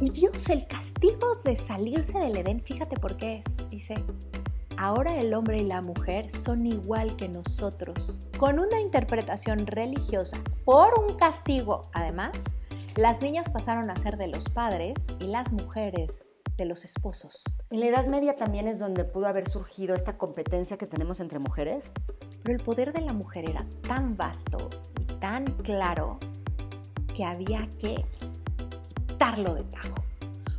Y Dios, el castigo de salirse del Edén, fíjate por qué es. Dice, ahora el hombre y la mujer son igual que nosotros. Con una interpretación religiosa, por un castigo, además, las niñas pasaron a ser de los padres y las mujeres de los esposos. ¿En la Edad Media también es donde pudo haber surgido esta competencia que tenemos entre mujeres? Pero el poder de la mujer era tan vasto y tan claro que había que quitarlo de tajo.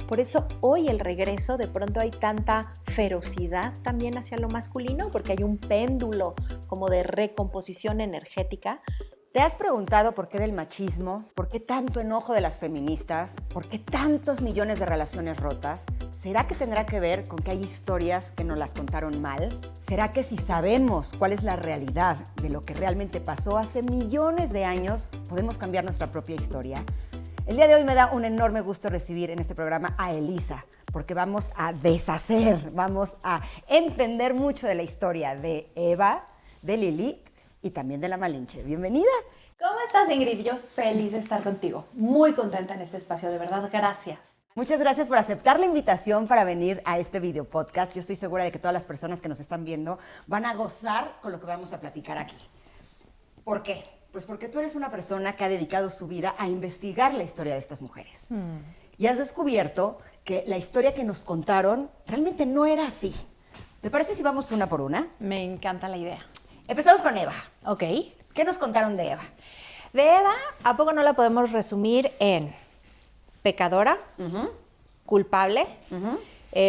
Por eso hoy el regreso, de pronto hay tanta ferocidad también hacia lo masculino, porque hay un péndulo como de recomposición energética. ¿Te has preguntado por qué del machismo? ¿Por qué tanto enojo de las feministas? ¿Por qué tantos millones de relaciones rotas? ¿Será que tendrá que ver con que hay historias que nos las contaron mal? ¿Será que si sabemos cuál es la realidad de lo que realmente pasó hace millones de años, podemos cambiar nuestra propia historia? El día de hoy me da un enorme gusto recibir en este programa a Elisa, porque vamos a deshacer, vamos a entender mucho de la historia de Eva, de Lilith y también de la Malinche. Bienvenida. ¿Cómo estás, Ingrid? Yo feliz de estar contigo. Muy contenta en este espacio, de verdad, gracias. Muchas gracias por aceptar la invitación para venir a este video podcast. Yo estoy segura de que todas las personas que nos están viendo van a gozar con lo que vamos a platicar aquí. ¿Por qué? Pues porque tú eres una persona que ha dedicado su vida a investigar la historia de estas mujeres. Y has descubierto que la historia que nos contaron realmente no era así. ¿Te parece si vamos una por una? Me encanta la idea. Empezamos con Eva. Ok. ¿Qué nos contaron de Eva? De Eva, ¿a poco no la podemos resumir en pecadora, culpable,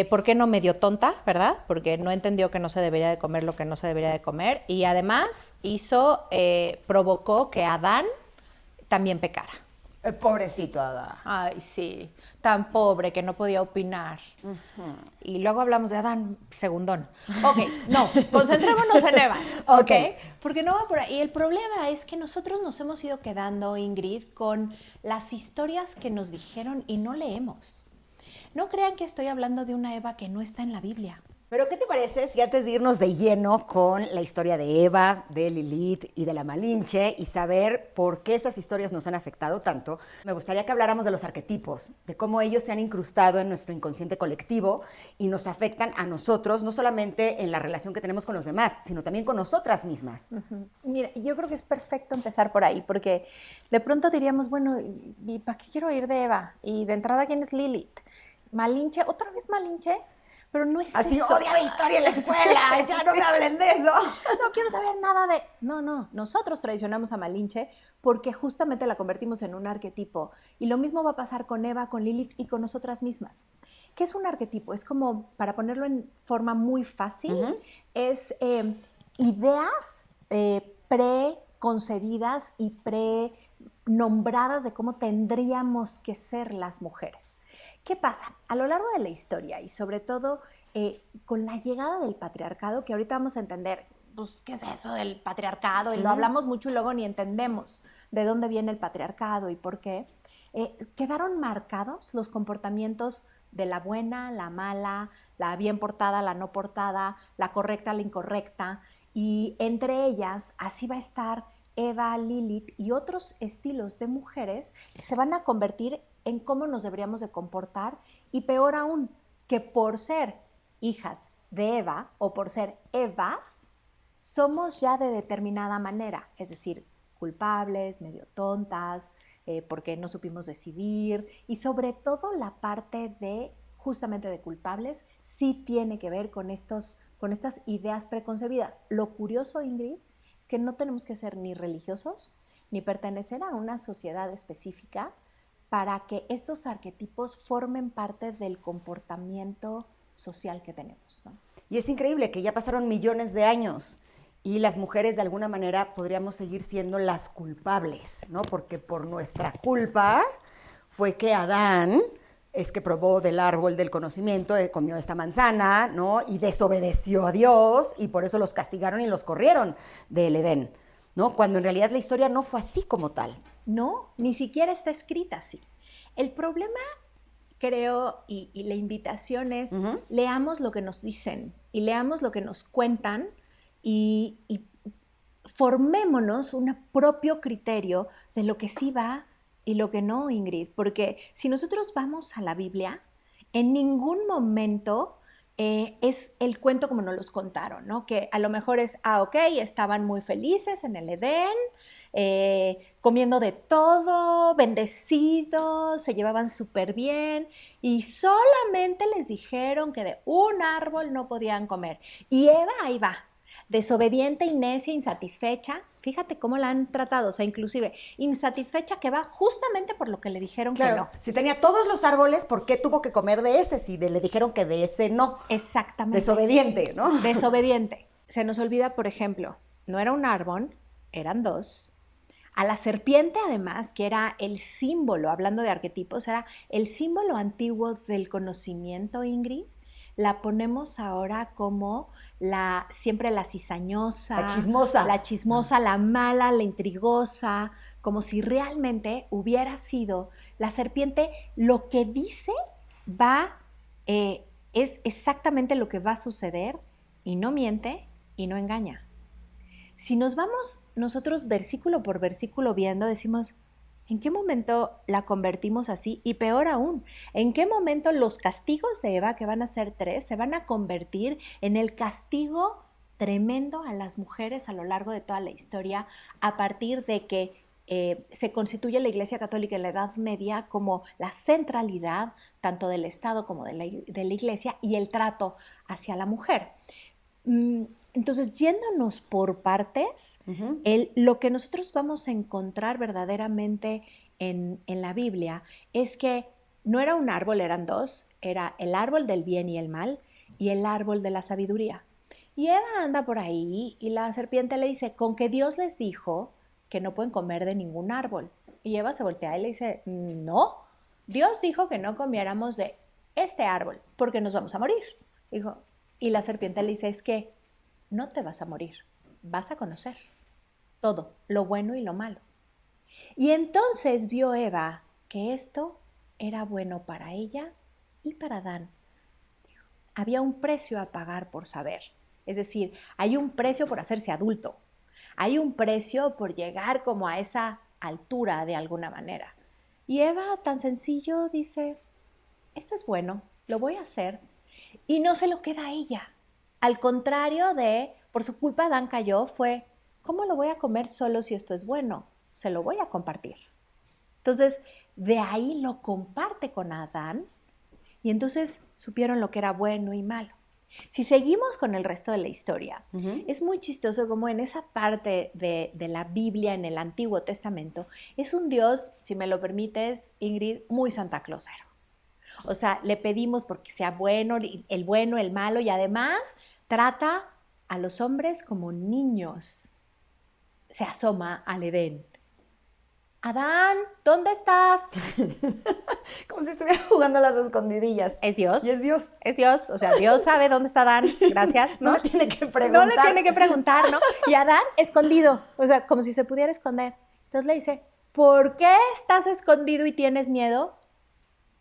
¿por qué no medio tonta, verdad? Porque no entendió que no se debería de comer lo que no se debería de comer y además provocó que Adán también pecara. Pobrecito Adán. Ay, sí, tan pobre que no podía opinar. Y luego hablamos de Adán, segundón. Ok, no, concentrémonos en Eva, ¿ok? Porque no va por ahí. Y el problema es que nosotros nos hemos ido quedando, Ingrid, con las historias que nos dijeron y no leemos. No crean que estoy hablando de una Eva que no está en la Biblia. Pero ¿qué te parece si antes de irnos de lleno con la historia de Eva, de Lilith y de la Malinche y saber por qué esas historias nos han afectado tanto, me gustaría que habláramos de los arquetipos, de cómo ellos se han incrustado en nuestro inconsciente colectivo y nos afectan a nosotros, no solamente en la relación que tenemos con los demás, sino también con nosotras mismas. Mira, yo creo que es perfecto empezar por ahí, porque de pronto diríamos, bueno, ¿y para qué quiero ir de Eva? Y de entrada, ¿quién es Lilith? Malinche, ¿otra vez Malinche? Pero no es así eso. Odiaba historia en la escuela, ya no me hablen de eso. No quiero saber nada de... No, nosotros traicionamos a Malinche porque justamente la convertimos en un arquetipo. Y lo mismo va a pasar con Eva, con Lilith y con nosotras mismas. ¿Qué es un arquetipo? Es como, para ponerlo en forma muy fácil, es ideas preconcebidas y prenombradas de cómo tendríamos que ser las mujeres. ¿Qué pasa? A lo largo de la historia y sobre todo con la llegada del patriarcado, que ahorita vamos a entender, pues, ¿qué es eso del patriarcado? Y lo hablamos mucho y luego ni entendemos de dónde viene el patriarcado y por qué. Quedaron marcados los comportamientos de la buena, la mala, la bien portada, la no portada, la correcta, la incorrecta. Y entre ellas, así va a estar Eva, Lilith y otros estilos de mujeres que se van a convertir en cómo nos deberíamos de comportar y peor aún, que por ser hijas de Eva o por ser Evas, somos ya de determinada manera, es decir, culpables, medio tontas, porque no supimos decidir y sobre todo la parte de justamente de culpables sí tiene que ver con estas ideas preconcebidas. Lo curioso, Ingrid, es que no tenemos que ser ni religiosos ni pertenecer a una sociedad específica para que estos arquetipos formen parte del comportamiento social que tenemos, ¿no? Y es increíble que ya pasaron millones de años y las mujeres de alguna manera podríamos seguir siendo las culpables, ¿no? Porque por nuestra culpa fue que Adán es que probó del árbol del conocimiento, comió esta manzana, ¿no? Y desobedeció a Dios y por eso los castigaron y los corrieron del Edén, ¿no? Cuando en realidad la historia no fue así como tal. No, ni siquiera está escrita así. El problema, creo, y la invitación es, leamos lo que nos dicen y leamos lo que nos cuentan y formémonos un propio criterio de lo que sí va y lo que no, Ingrid, porque si nosotros vamos a la Biblia, en ningún momento es el cuento como nos los contaron, ¿no? Que a lo mejor es, ok, estaban muy felices en el Edén, comiendo de todo, bendecidos, se llevaban súper bien y solamente les dijeron que de un árbol no podían comer. Y Eva ahí va, desobediente y necia, insatisfecha. Fíjate cómo la han tratado, o sea, inclusive insatisfecha que va justamente por lo que le dijeron que no. Si tenía todos los árboles, ¿por qué tuvo que comer de ese si le dijeron que de ese no? Exactamente. Desobediente, ¿no? Desobediente. Se nos olvida, por ejemplo, no era un árbol, eran dos. A la serpiente, además, que era el símbolo, hablando de arquetipos, era el símbolo antiguo del conocimiento, Ingrid, la ponemos ahora como siempre la cizañosa, la chismosa, la mala, la intrigosa, como si realmente hubiera sido la serpiente. Lo que dice es exactamente lo que va a suceder y no miente y no engaña. Si nos vamos nosotros versículo por versículo viendo, decimos, ¿en qué momento la convertimos así? Y peor aún, ¿en qué momento los castigos de Eva, que van a ser 3, se van a convertir en el castigo tremendo a las mujeres a lo largo de toda la historia, a partir de que se constituye la Iglesia Católica en la Edad Media como la centralidad tanto del Estado como de la Iglesia y el trato hacia la mujer? Entonces, yéndonos por partes, lo que nosotros vamos a encontrar verdaderamente en la Biblia es que no era un árbol, eran dos, era el árbol del bien y el mal y el árbol de la sabiduría. Y Eva anda por ahí y la serpiente le dice, con que Dios les dijo que no pueden comer de ningún árbol. Y Eva se voltea y le dice, no, Dios dijo que no comiéramos de este árbol porque nos vamos a morir. Y la serpiente le dice, es que no te vas a morir, vas a conocer todo, lo bueno y lo malo. Y entonces vio Eva que esto era bueno para ella y para Adán. Había un precio a pagar por saber. Es decir, hay un precio por hacerse adulto. Hay un precio por llegar como a esa altura de alguna manera. Y Eva, tan sencillo, dice, esto es bueno, lo voy a hacer. Y no se lo queda a ella. Al contrario de, por su culpa Adán cayó, fue, ¿cómo lo voy a comer solo si esto es bueno? Se lo voy a compartir. Entonces, de ahí lo comparte con Adán y entonces supieron lo que era bueno y malo. Si seguimos con el resto de la historia, es muy chistoso como en esa parte de la Biblia, en el Antiguo Testamento, es un Dios, si me lo permites, Ingrid, muy Santa Clausero. O sea, le pedimos porque sea bueno, el malo, y además trata a los hombres como niños. Se asoma al Edén. Adán, ¿dónde estás? Como si estuviera jugando a las escondidillas. Es Dios. Y es Dios. Es Dios. O sea, Dios sabe dónde está Adán. Gracias, ¿no? No le tiene que preguntar. No le tiene que preguntar, ¿no? Y Adán escondido. O sea, como si se pudiera esconder. Entonces le dice, ¿por qué estás escondido y tienes miedo?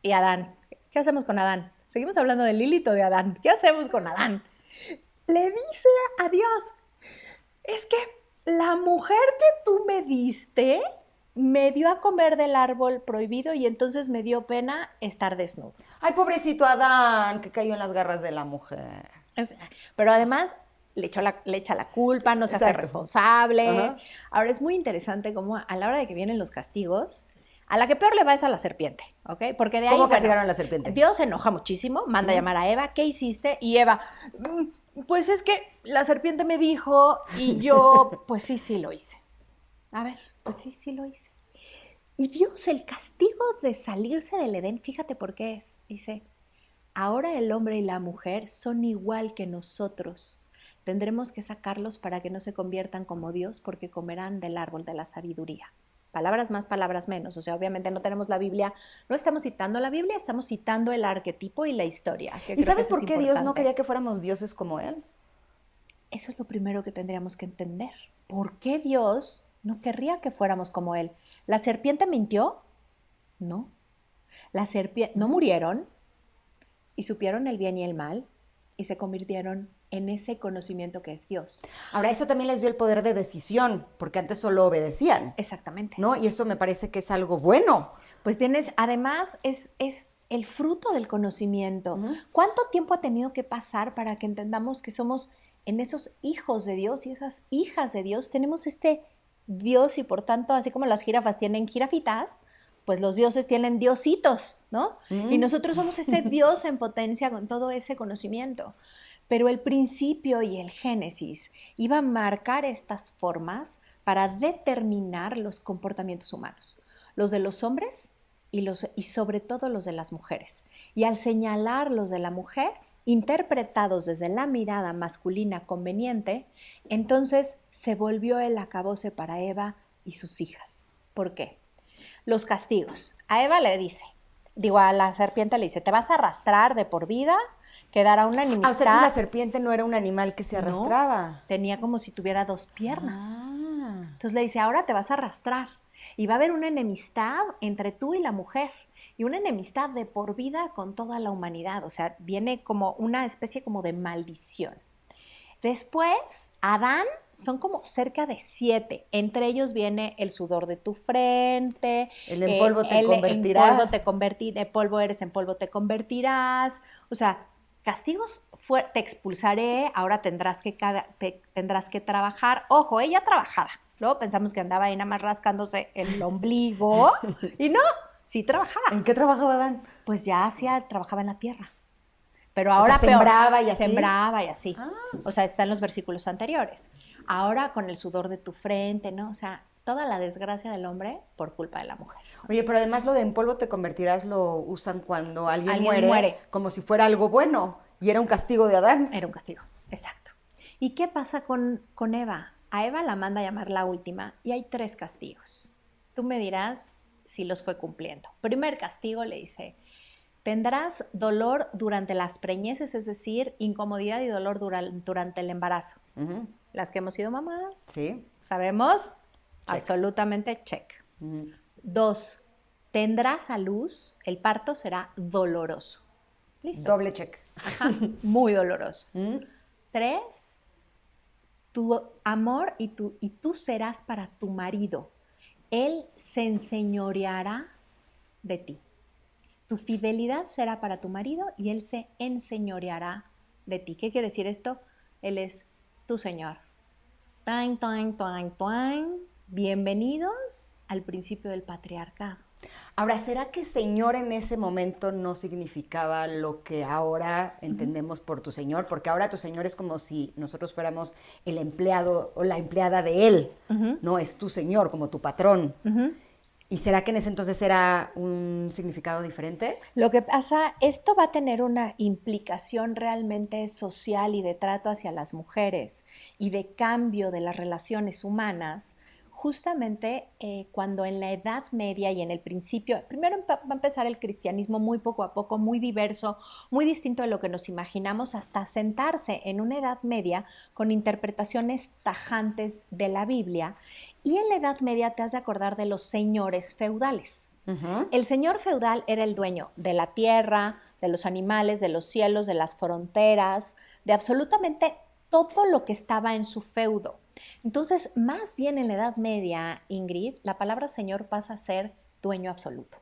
Y Adán, ¿qué hacemos con Adán? Seguimos hablando del Lilito de Adán. ¿Qué hacemos con Adán? Le dice a Dios, es que la mujer que tú me diste me dio a comer del árbol prohibido y entonces me dio pena estar desnudo. Ay, pobrecito Adán, que cayó en las garras de la mujer. Pero además le echa la culpa, no se hace responsable. Ajá. Ahora es muy interesante cómo a la hora de que vienen los castigos, a la que peor le va es a la serpiente, ¿ok? Porque de ahí, ¿cómo castigaron a la serpiente? Dios se enoja muchísimo, manda a llamar a Eva, ¿qué hiciste? Y Eva, pues es que la serpiente me dijo y yo, pues sí lo hice. A ver, pues sí lo hice. Y Dios, el castigo de salirse del Edén, fíjate por qué es. Dice, ahora el hombre y la mujer son igual que nosotros. Tendremos que sacarlos para que no se conviertan como Dios porque comerán del árbol de la sabiduría. Palabras más, palabras menos. O sea, obviamente no tenemos la Biblia, no estamos citando la Biblia, estamos citando el arquetipo y la historia. ¿Y sabes por qué Dios no quería que fuéramos dioses como Él? Eso es lo primero que tendríamos que entender. ¿Por qué Dios no querría que fuéramos como Él? ¿La serpiente mintió? No. No murieron y supieron el bien y el mal. y se convirtieron en ese conocimiento que es Dios. Ahora, eso también les dio el poder de decisión, porque antes solo obedecían. Exactamente. ¿No? Y eso me parece que es algo bueno. Pues tienes, además, es el fruto del conocimiento. ¿Cuánto tiempo ha tenido que pasar para que entendamos que somos en esos hijos de Dios y esas hijas de Dios? Tenemos este Dios y por tanto, así como las jirafas tienen jirafitas, pues los dioses tienen diositos, ¿no? Y nosotros somos ese Dios en potencia con todo ese conocimiento. Pero el principio y el Génesis iban a marcar estas formas para determinar los comportamientos humanos, los de los hombres y sobre todo los de las mujeres. Y al señalar los de la mujer, interpretados desde la mirada masculina conveniente, entonces se volvió el acabose para Eva y sus hijas. ¿Por qué? Los castigos. A Eva le dice, a la serpiente le dice, te vas a arrastrar de por vida, quedará una enemistad. O sea, la serpiente no era un animal que se arrastraba. No, tenía como si tuviera 2 piernas. Entonces le dice, ahora te vas a arrastrar y va a haber una enemistad entre tú y la mujer y una enemistad de por vida con toda la humanidad. O sea, viene como una especie como de maldición. Después, Adán, son como cerca de 7. Entre ellos viene el sudor de tu frente. El en polvo te convertirás. En polvo eres, en polvo te convertirás. O sea, castigos, te expulsaré, ahora tendrás que trabajar. Ojo, ella trabajaba. Luego pensamos que andaba ahí nada más rascándose el ombligo. Y no, sí trabajaba. ¿En qué trabajaba Adán? Pues ya trabajaba en la tierra. Pero ahora sembraba y así. Sembraba y así. O sea, está en los versículos anteriores. Ahora con el sudor de tu frente, ¿no? O sea, toda la desgracia del hombre por culpa de la mujer. Oye, pero además lo de en polvo te convertirás lo usan cuando alguien muere como si fuera algo bueno. Y era un castigo de Adán. Era un castigo, exacto. ¿Y qué pasa con Eva? A Eva la manda a llamar la última y hay 3 castigos. Tú me dirás si los fue cumpliendo. Primer castigo le dice, tendrás dolor durante las preñeces, es decir, incomodidad y dolor durante el embarazo. Las que hemos sido mamás, sí, sabemos, check. Absolutamente check. 2, tendrás a luz, el parto será doloroso. ¿Listo? Doble check. Ajá, muy doloroso. 3, tu amor y tú serás para tu marido. Él se enseñoreará de ti. Tu fidelidad será para tu marido y él se enseñoreará de ti. ¿Qué quiere decir esto? Él es tu Señor. Toin, toin, toin, toin. Bienvenidos al principio del patriarcado. Ahora, ¿será que Señor en ese momento no significaba lo que ahora entendemos por tu Señor? Porque ahora tu Señor es como si nosotros fuéramos el empleado o la empleada de Él. No, es tu Señor, como tu patrón. ¿Y será que en ese entonces era un significado diferente? Lo que pasa, esto va a tener una implicación realmente social y de trato hacia las mujeres y de cambio de las relaciones humanas, justamente cuando en la Edad Media y en el principio, primero va a empezar el cristianismo muy poco a poco, muy diverso, muy distinto de lo que nos imaginamos, hasta sentarse en una Edad Media con interpretaciones tajantes de la Biblia. Y en la Edad Media te has de acordar de los señores feudales. El señor feudal era el dueño de la tierra, de los animales, de los cielos, de las fronteras, de absolutamente todo lo que estaba en su feudo. Entonces, más bien en la Edad Media, Ingrid, la palabra señor pasa a ser dueño absoluto.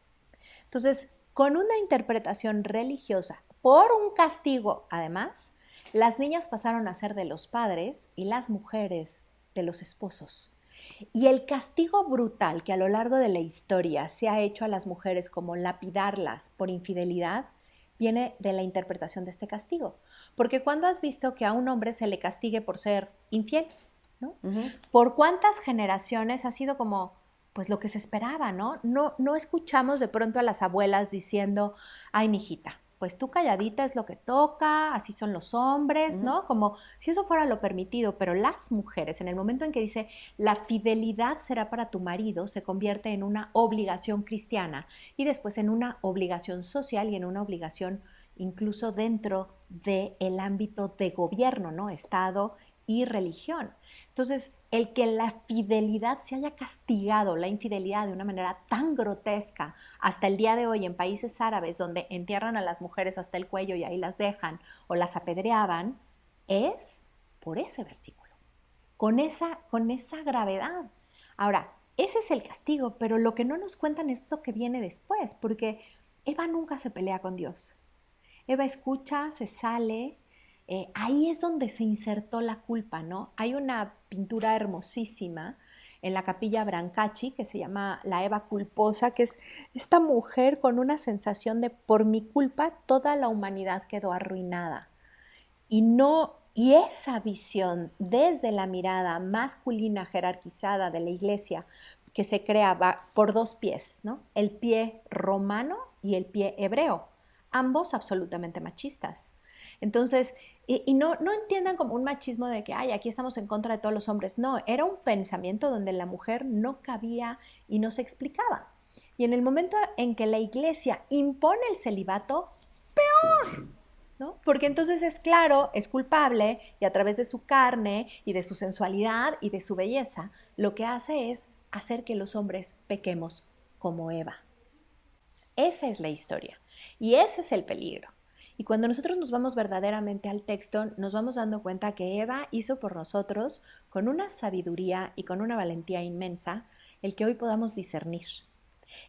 Entonces, con una interpretación religiosa, por un castigo, además, las niñas pasaron a ser de los padres y las mujeres de los esposos. Y el castigo brutal que a lo largo de la historia se ha hecho a las mujeres como lapidarlas por infidelidad, viene de la interpretación de este castigo. Porque cuando has visto que a un hombre se le castigue por ser infiel, ¿no? ¿Por cuántas generaciones ha sido como, pues lo que se esperaba, ¿no? No escuchamos de pronto a las abuelas diciendo, ay, mijita, pues tú calladita es lo que toca, así son los hombres, ¿no? Como si eso fuera lo permitido, pero las mujeres, en el momento en que dice, la fidelidad será para tu marido, se convierte en una obligación cristiana y después en una obligación social y en una obligación incluso dentro del ámbito de gobierno, ¿no? Estado y religión. Entonces, el que la fidelidad se haya castigado, la infidelidad de una manera tan grotesca hasta el día de hoy en países árabes donde entierran a las mujeres hasta el cuello y ahí las dejan o las apedreaban, es por ese versículo, con esa gravedad. Ahora, ese es el castigo, pero lo que no nos cuentan es lo que viene después, porque Eva nunca se pelea con Dios. Eva escucha, se sale, ahí es donde se insertó la culpa, ¿no? Hay una pintura hermosísima en la capilla Brancacci que se llama La Eva culposa, que es esta mujer con una sensación de por mi culpa toda la humanidad quedó arruinada. Y esa visión desde la mirada masculina jerarquizada de la iglesia que se creaba por dos pies, ¿no? El pie romano y el pie hebreo, ambos absolutamente machistas. Entonces, no entiendan como un machismo de que, ay, aquí estamos en contra de todos los hombres. No, era un pensamiento donde la mujer no cabía y no se explicaba. Y en el momento en que la iglesia impone el celibato, ¿no? Porque entonces es claro, es culpable y a través de su carne y de su sensualidad y de su belleza, lo que hace es hacer que los hombres pequemos como Eva. Esa es la historia y ese es el peligro. Y cuando nosotros nos vamos verdaderamente al texto, nos vamos dando cuenta que Eva hizo por nosotros, con una sabiduría y con una valentía inmensa, el que hoy podamos discernir,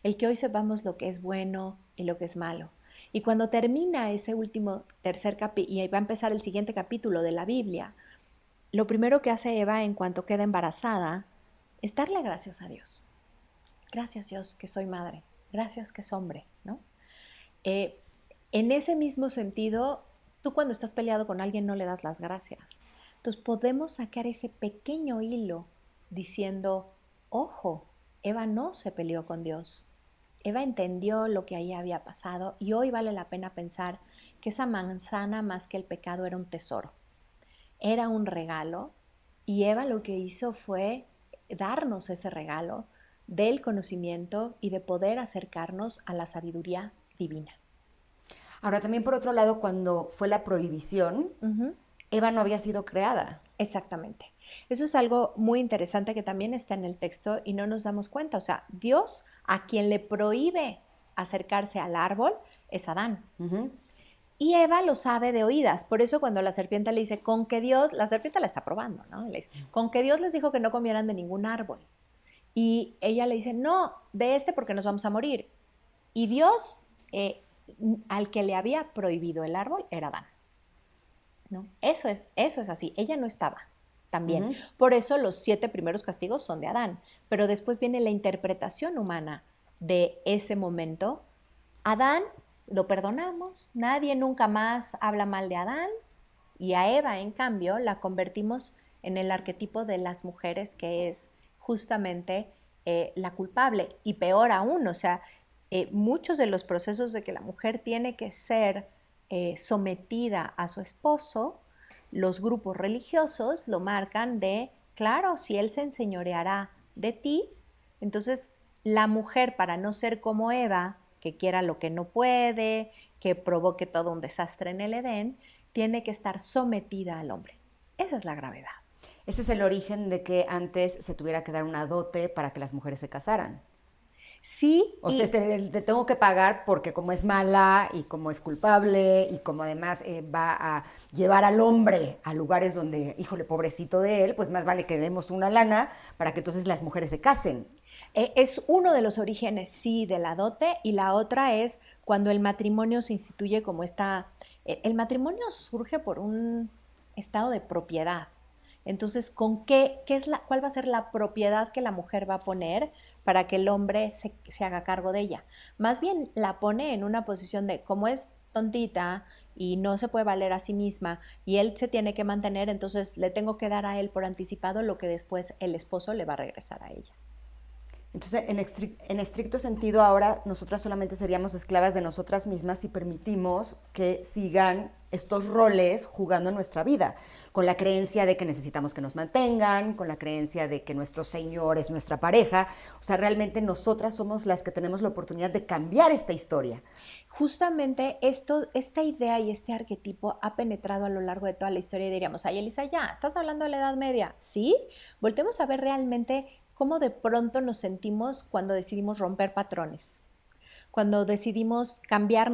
el que hoy sepamos lo que es bueno y lo que es malo. Y cuando termina ese último tercer capítulo y va a empezar el siguiente capítulo de la Biblia, lo primero que hace Eva en cuanto queda embarazada es darle gracias a Dios. Gracias Dios que soy madre, gracias que es hombre, ¿no? En ese mismo sentido, tú cuando estás peleado con alguien no le das las gracias. Entonces podemos sacar ese pequeño hilo diciendo, ojo, Eva no se peleó con Dios. Eva entendió lo que ahí había pasado y hoy vale la pena pensar que esa manzana más que el pecado era un tesoro, era un regalo y Eva lo que hizo fue darnos ese regalo del conocimiento y de poder acercarnos a la sabiduría divina. Ahora, también por otro lado, cuando fue la prohibición, Eva no había sido creada. Exactamente. Eso es algo muy interesante que también está en el texto y no nos damos cuenta. O sea, Dios a quien le prohíbe acercarse al árbol es Adán. Y Eva lo sabe de oídas. Por eso cuando la serpiente le dice, con que Dios, la serpiente la está probando, ¿no? Le dice, con que Dios les dijo que no comieran de ningún árbol. Y ella le dice, no, de este porque nos vamos a morir. Y Dios, al que le había prohibido el árbol, era Adán, ¿no? Eso es así. Ella no estaba también. Por eso los 7 primeros castigos son de Adán. Pero después viene la interpretación humana de ese momento. Adán lo perdonamos, nadie nunca más habla mal de Adán, y a Eva, en cambio, la convertimos en el arquetipo de las mujeres, que es justamente la culpable. Y peor aún, o sea, muchos de los procesos de que la mujer tiene que ser sometida a su esposo, los grupos religiosos lo marcan de, claro, si él se enseñoreará de ti, entonces la mujer, para no ser como Eva, que quiera lo que no puede, que provoque todo un desastre en el Edén, tiene que estar sometida al hombre. Esa es la gravedad. Ese es el origen de que antes se tuviera que dar una dote para que las mujeres se casaran. Sí. O sea, te tengo que pagar porque como es mala y como es culpable y como además va a llevar al hombre a lugares donde, híjole, pobrecito de él, pues más vale que demos una lana para que entonces las mujeres se casen. Es uno de los orígenes, sí, de la dote, y la otra es cuando el matrimonio se instituye como el matrimonio surge por un estado de propiedad. Entonces, ¿cuál va a ser la propiedad que la mujer va a poner para que el hombre se haga cargo de ella? Más bien la pone en una posición de, como es tontita y no se puede valer a sí misma y él se tiene que mantener, entonces le tengo que dar a él por anticipado lo que después el esposo le va a regresar a ella. Entonces, en estricto sentido, ahora nosotras solamente seríamos esclavas de nosotras mismas si permitimos que sigan estos roles jugando en nuestra vida, con la creencia de que necesitamos que nos mantengan, con la creencia de que nuestro señor es nuestra pareja. O sea, realmente nosotras somos las que tenemos la oportunidad de cambiar esta historia. Justamente esta idea y este arquetipo ha penetrado a lo largo de toda la historia y diríamos, ay, Elisa, ya, ¿estás hablando de la Edad Media? ¿Sí? Voltemos a ver realmente cómo de pronto nos sentimos cuando decidimos romper patrones, cuando decidimos cambiar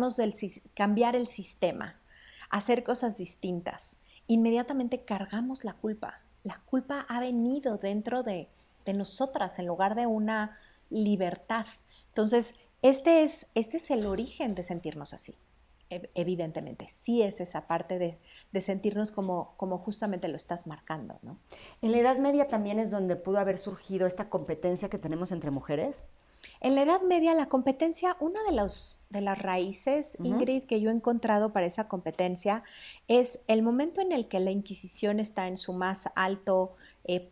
el sistema, hacer cosas distintas. Inmediatamente cargamos la culpa. La culpa ha venido dentro de nosotras en lugar de una libertad. Entonces, este es el origen de sentirnos así, evidentemente. Sí es esa parte de sentirnos como justamente lo estás marcando, ¿no? En la Edad Media también es donde pudo haber surgido esta competencia que tenemos entre mujeres. En la Edad Media, la competencia, una de las raíces, Ingrid, que yo he encontrado para esa competencia es el momento en el que la Inquisición está en su más alto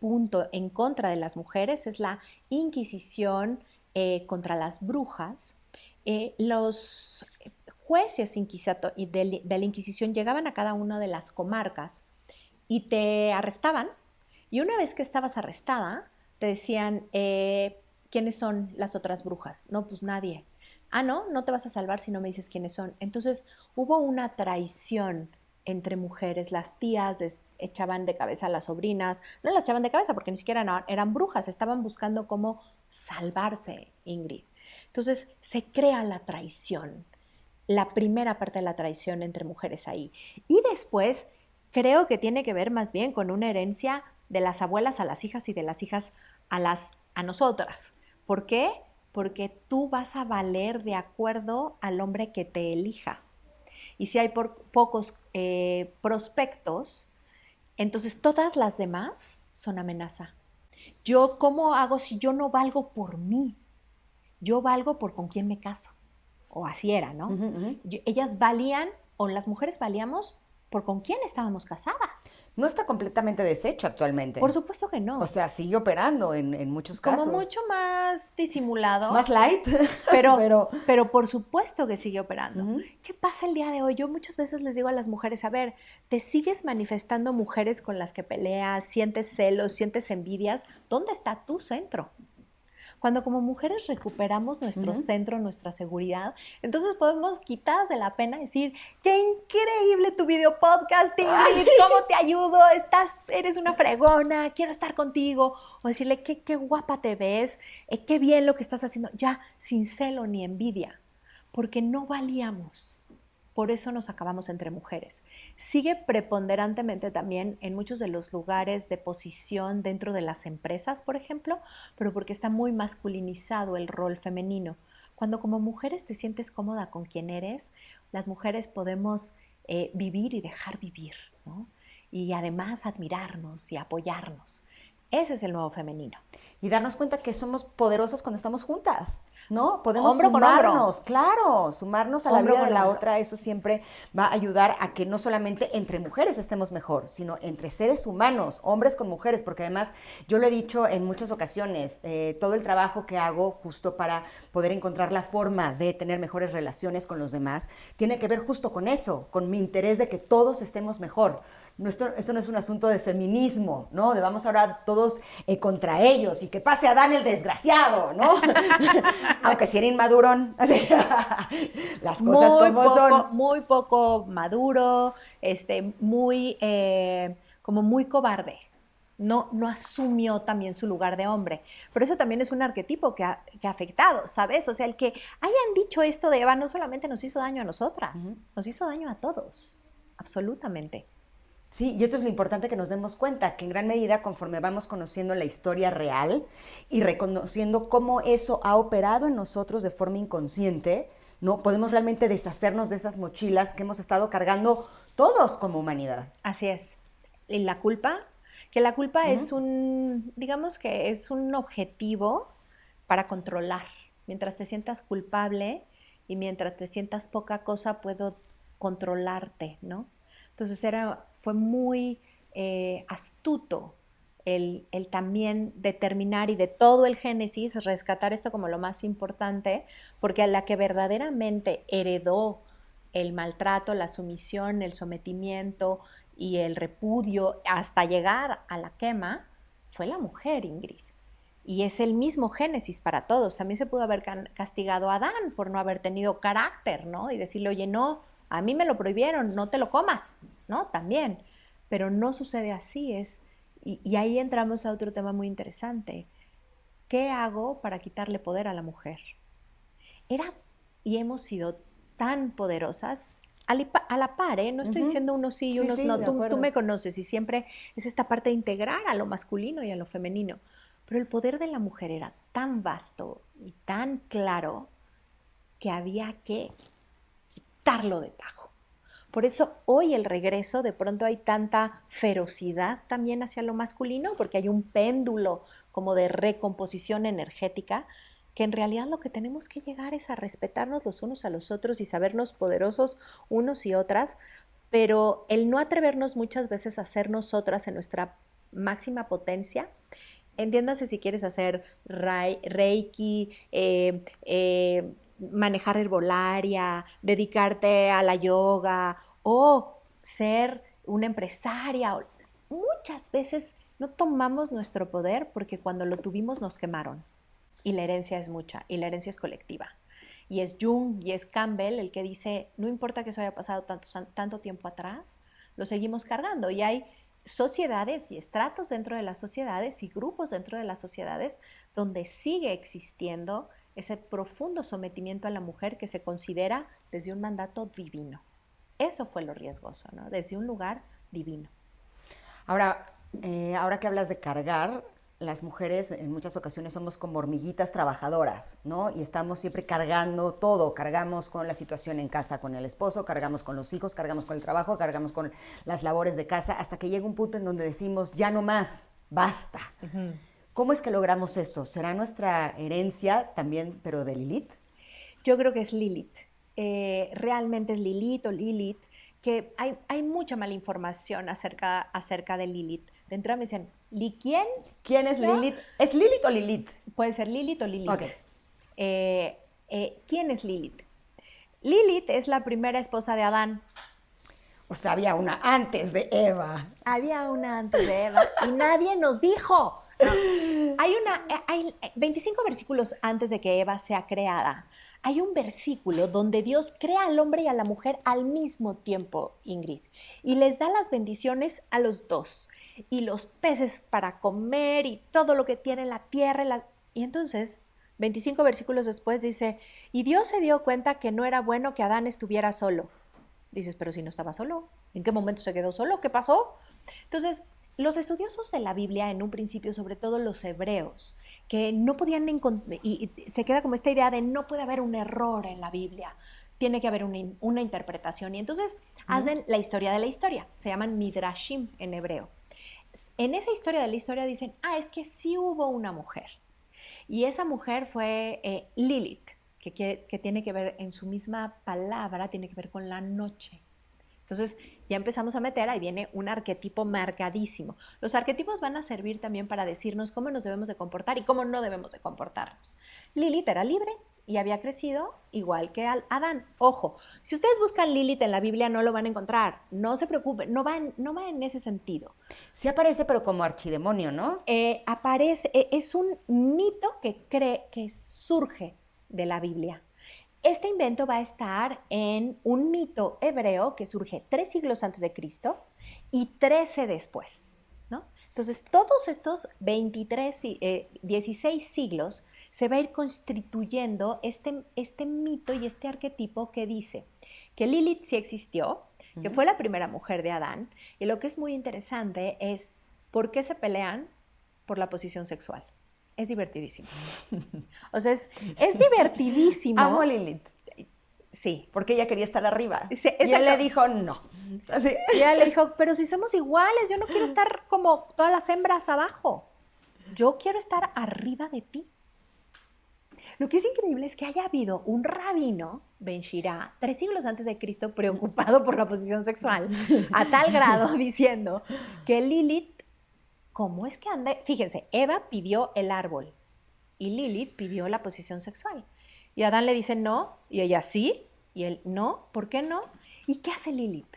punto en contra de las mujeres, es la Inquisición contra las brujas. Los jueces de la Inquisición llegaban a cada una de las comarcas y te arrestaban. Y una vez que estabas arrestada, te decían, ¿quiénes son las otras brujas? No, pues nadie. Ah, no, no te vas a salvar si no me dices quiénes son. Entonces hubo una traición entre mujeres. Las tías echaban de cabeza a las sobrinas. No las echaban de cabeza porque ni siquiera eran brujas, estaban buscando cómo salvarse, Ingrid. Entonces se crea la traición, la primera parte de la traición entre mujeres ahí. Y después creo que tiene que ver más bien con una herencia de las abuelas a las hijas y de las hijas a nosotras. ¿Por qué? Porque tú vas a valer de acuerdo al hombre que te elija. Y si hay pocos prospectos, entonces todas las demás son amenaza. Yo, ¿cómo hago si yo no valgo por mí? Yo valgo por con quién me caso. O así era, ¿no? Ellas valían, o las mujeres valíamos por con quién estábamos casadas. No está completamente deshecho Por actualmente. supuesto que O no. sea, sigue operando en muchos Como casos. mucho más disimulado, Más light, pero, pero... pero por supuesto que sigue operando. ¿Qué pasa el día de hoy? Yo muchas veces les digo a las mujeres, a ver, ¿te sigues manifestando mujeres con las que peleas, sientes celos, sientes envidias? ¿Dónde está tu centro? Cuando como mujeres recuperamos nuestro centro, nuestra seguridad, entonces podemos, quitadas de la pena, decir, qué increíble tu video podcast, Ingrid, ¿cómo te ayudo? Eres una fregona, quiero estar contigo. O decirle, qué guapa te ves, qué bien lo que estás haciendo, ya sin celo ni envidia, porque no valíamos. Por eso nos acabamos entre mujeres. Sigue preponderantemente también en muchos de los lugares de posición dentro de las empresas, por ejemplo, pero porque está muy masculinizado el rol femenino. Cuando como mujeres te sientes cómoda con quien eres, las mujeres podemos vivir y dejar vivir, ¿no? Y además admirarnos y apoyarnos. Ese es el nuevo femenino. Y darnos cuenta que somos poderosas cuando estamos juntas, ¿no? Podemos Hombro con hombro. sumarnos, claro, sumarnos a la Hombro vida de con la hombro. otra. Eso siempre va a ayudar a que no solamente entre mujeres estemos mejor, sino entre seres humanos, hombres con mujeres, porque además yo lo he dicho en muchas ocasiones, todo el trabajo que hago justo para poder encontrar la forma de tener mejores relaciones con los demás, tiene que ver justo con eso, con mi interés de que todos estemos mejor. Esto no es un asunto de feminismo, ¿no? De vamos ahora todos contra ellos y que pase a Dan el desgraciado, ¿no? Aunque si era inmadurón, las cosas como son. Muy poco maduro, como muy cobarde. No asumió también su lugar de hombre. Pero eso también es un arquetipo que ha afectado, ¿sabes? O sea, el que hayan dicho esto de Eva no solamente nos hizo daño a nosotras, nos hizo daño a todos, absolutamente. Sí, y eso es lo importante que nos demos cuenta, que en gran medida conforme vamos conociendo la historia real y reconociendo cómo eso ha operado en nosotros de forma inconsciente, ¿no? Podemos realmente deshacernos de esas mochilas que hemos estado cargando todos como humanidad. Así es. ¿Y la culpa? Que la culpa es digamos que es un objetivo para controlar. Mientras te sientas culpable y mientras te sientas poca cosa, puedo controlarte, ¿no? Entonces fue muy astuto el también determinar y de todo el Génesis rescatar esto como lo más importante, porque a la que verdaderamente heredó el maltrato, la sumisión, el sometimiento y el repudio hasta llegar a la quema, fue la mujer, Ingrid. Y es el mismo Génesis para todos. También se pudo haber castigado a Adán por no haber tenido carácter, ¿no? Y decirle, oye, no, a mí me lo prohibieron, no te lo comas, ¿no? También. Pero no sucede así, y ahí entramos a otro tema muy interesante. ¿Qué hago para quitarle poder a la mujer? Era y hemos sido tan poderosas a la par, ¿eh? No estoy diciendo unos sí y unos sí, no. de Tú acuerdo. me conoces y siempre es esta parte de integrar a lo masculino y a lo femenino. Pero el poder de la mujer era tan vasto y tan claro que había que quitarlo de tajo. Por eso hoy el regreso, de pronto hay tanta ferocidad también hacia lo masculino, porque hay un péndulo como de recomposición energética, que en realidad lo que tenemos que llegar es a respetarnos los unos a los otros y sabernos poderosos unos y otras, pero el no atrevernos muchas veces a ser nosotras en nuestra máxima potencia. Entiéndase si quieres hacer reiki, manejar herbolaria, dedicarte a la yoga o ser una empresaria. Muchas veces no tomamos nuestro poder porque cuando lo tuvimos nos quemaron. Y la herencia es mucha, y la herencia es colectiva. Y es Jung y es Campbell el que dice, no importa que eso haya pasado tanto tiempo atrás, lo seguimos cargando. Y hay sociedades y estratos dentro de las sociedades y grupos dentro de las sociedades donde sigue existiendo ese profundo sometimiento a la mujer que se considera desde un mandato divino. Eso fue lo riesgoso, ¿no? Desde un lugar divino. Ahora que hablas de cargar, las mujeres en muchas ocasiones somos como hormiguitas trabajadoras, ¿no? Y estamos siempre cargando todo, cargamos con la situación en casa, con el esposo, cargamos con los hijos, cargamos con el trabajo, cargamos con las labores de casa, hasta que llega un punto en donde decimos, ya no más, basta. Uh-huh. ¿Cómo es que logramos eso? ¿Será nuestra herencia también, pero de Lilith? Yo creo que es Lilith. Realmente es Lilith o Lilith, que hay mucha mala información acerca de Lilith. De entrada me dicen, ¿quién? ¿Quién es Lilith? ¿Es Lilith o Lilith? Puede ser Lilith o Lilith. Okay. ¿Quién es Lilith? Lilith es la primera esposa de Adán. O sea, había una antes de Eva. Había una antes de Eva y nadie nos dijo. No. Hay 25 versículos antes de que Eva sea creada. Hay un versículo donde Dios crea al hombre y a la mujer al mismo tiempo, Ingrid, y les da las bendiciones a los dos, y los peces para comer, y todo lo que tiene la tierra. Y entonces, 25 versículos después dice, y Dios se dio cuenta que no era bueno que Adán estuviera solo. Dices, pero si no estaba solo, ¿en qué momento se quedó solo? ¿Qué pasó? Entonces, los estudiosos de la Biblia, en un principio, sobre todo los hebreos, que no podían encontrar, y se queda como esta idea de no puede haber un error en la Biblia, tiene que haber una interpretación. Y entonces hacen la historia de la historia, se llaman Midrashim en hebreo. En esa historia de la historia dicen, es que sí hubo una mujer. Y esa mujer fue Lilith, que tiene que ver, en su misma palabra, tiene que ver con la noche. Entonces ya empezamos a meter, ahí viene un arquetipo marcadísimo. Los arquetipos van a servir también para decirnos cómo nos debemos de comportar y cómo no debemos de comportarnos. Lilith era libre y había crecido igual que Adán. Ojo, si ustedes buscan Lilith en la Biblia no lo van a encontrar, no se preocupen, no va en ese sentido. Sí aparece, pero como archidemonio, ¿no? Aparece, es un mito que surge de la Biblia. Este invento va a estar en un mito hebreo que surge 3 siglos antes de Cristo y 13 después, ¿no? Entonces, todos estos 16 siglos se va a ir constituyendo este mito y este arquetipo que dice que Lilith sí existió, que fue la primera mujer de Adán, y lo que es muy interesante es por qué se pelean por la posición sexual. Es divertidísimo. O sea, es divertidísimo. Amo a Lilith. Sí. Porque ella quería estar arriba. Sí, y él le dijo no. Así. Y ella le dijo, pero si somos iguales, yo no quiero estar como todas las hembras abajo. Yo quiero estar arriba de ti. Lo que es increíble es que haya habido un rabino, Ben Shira, 3 siglos antes de Cristo, preocupado por la posición sexual, a tal grado diciendo que Lilith ¿cómo es que anda? Fíjense, Eva pidió el árbol y Lilith pidió la posición sexual. Y Adán le dice no, y ella sí, y él no, ¿por qué no? ¿Y qué hace Lilith?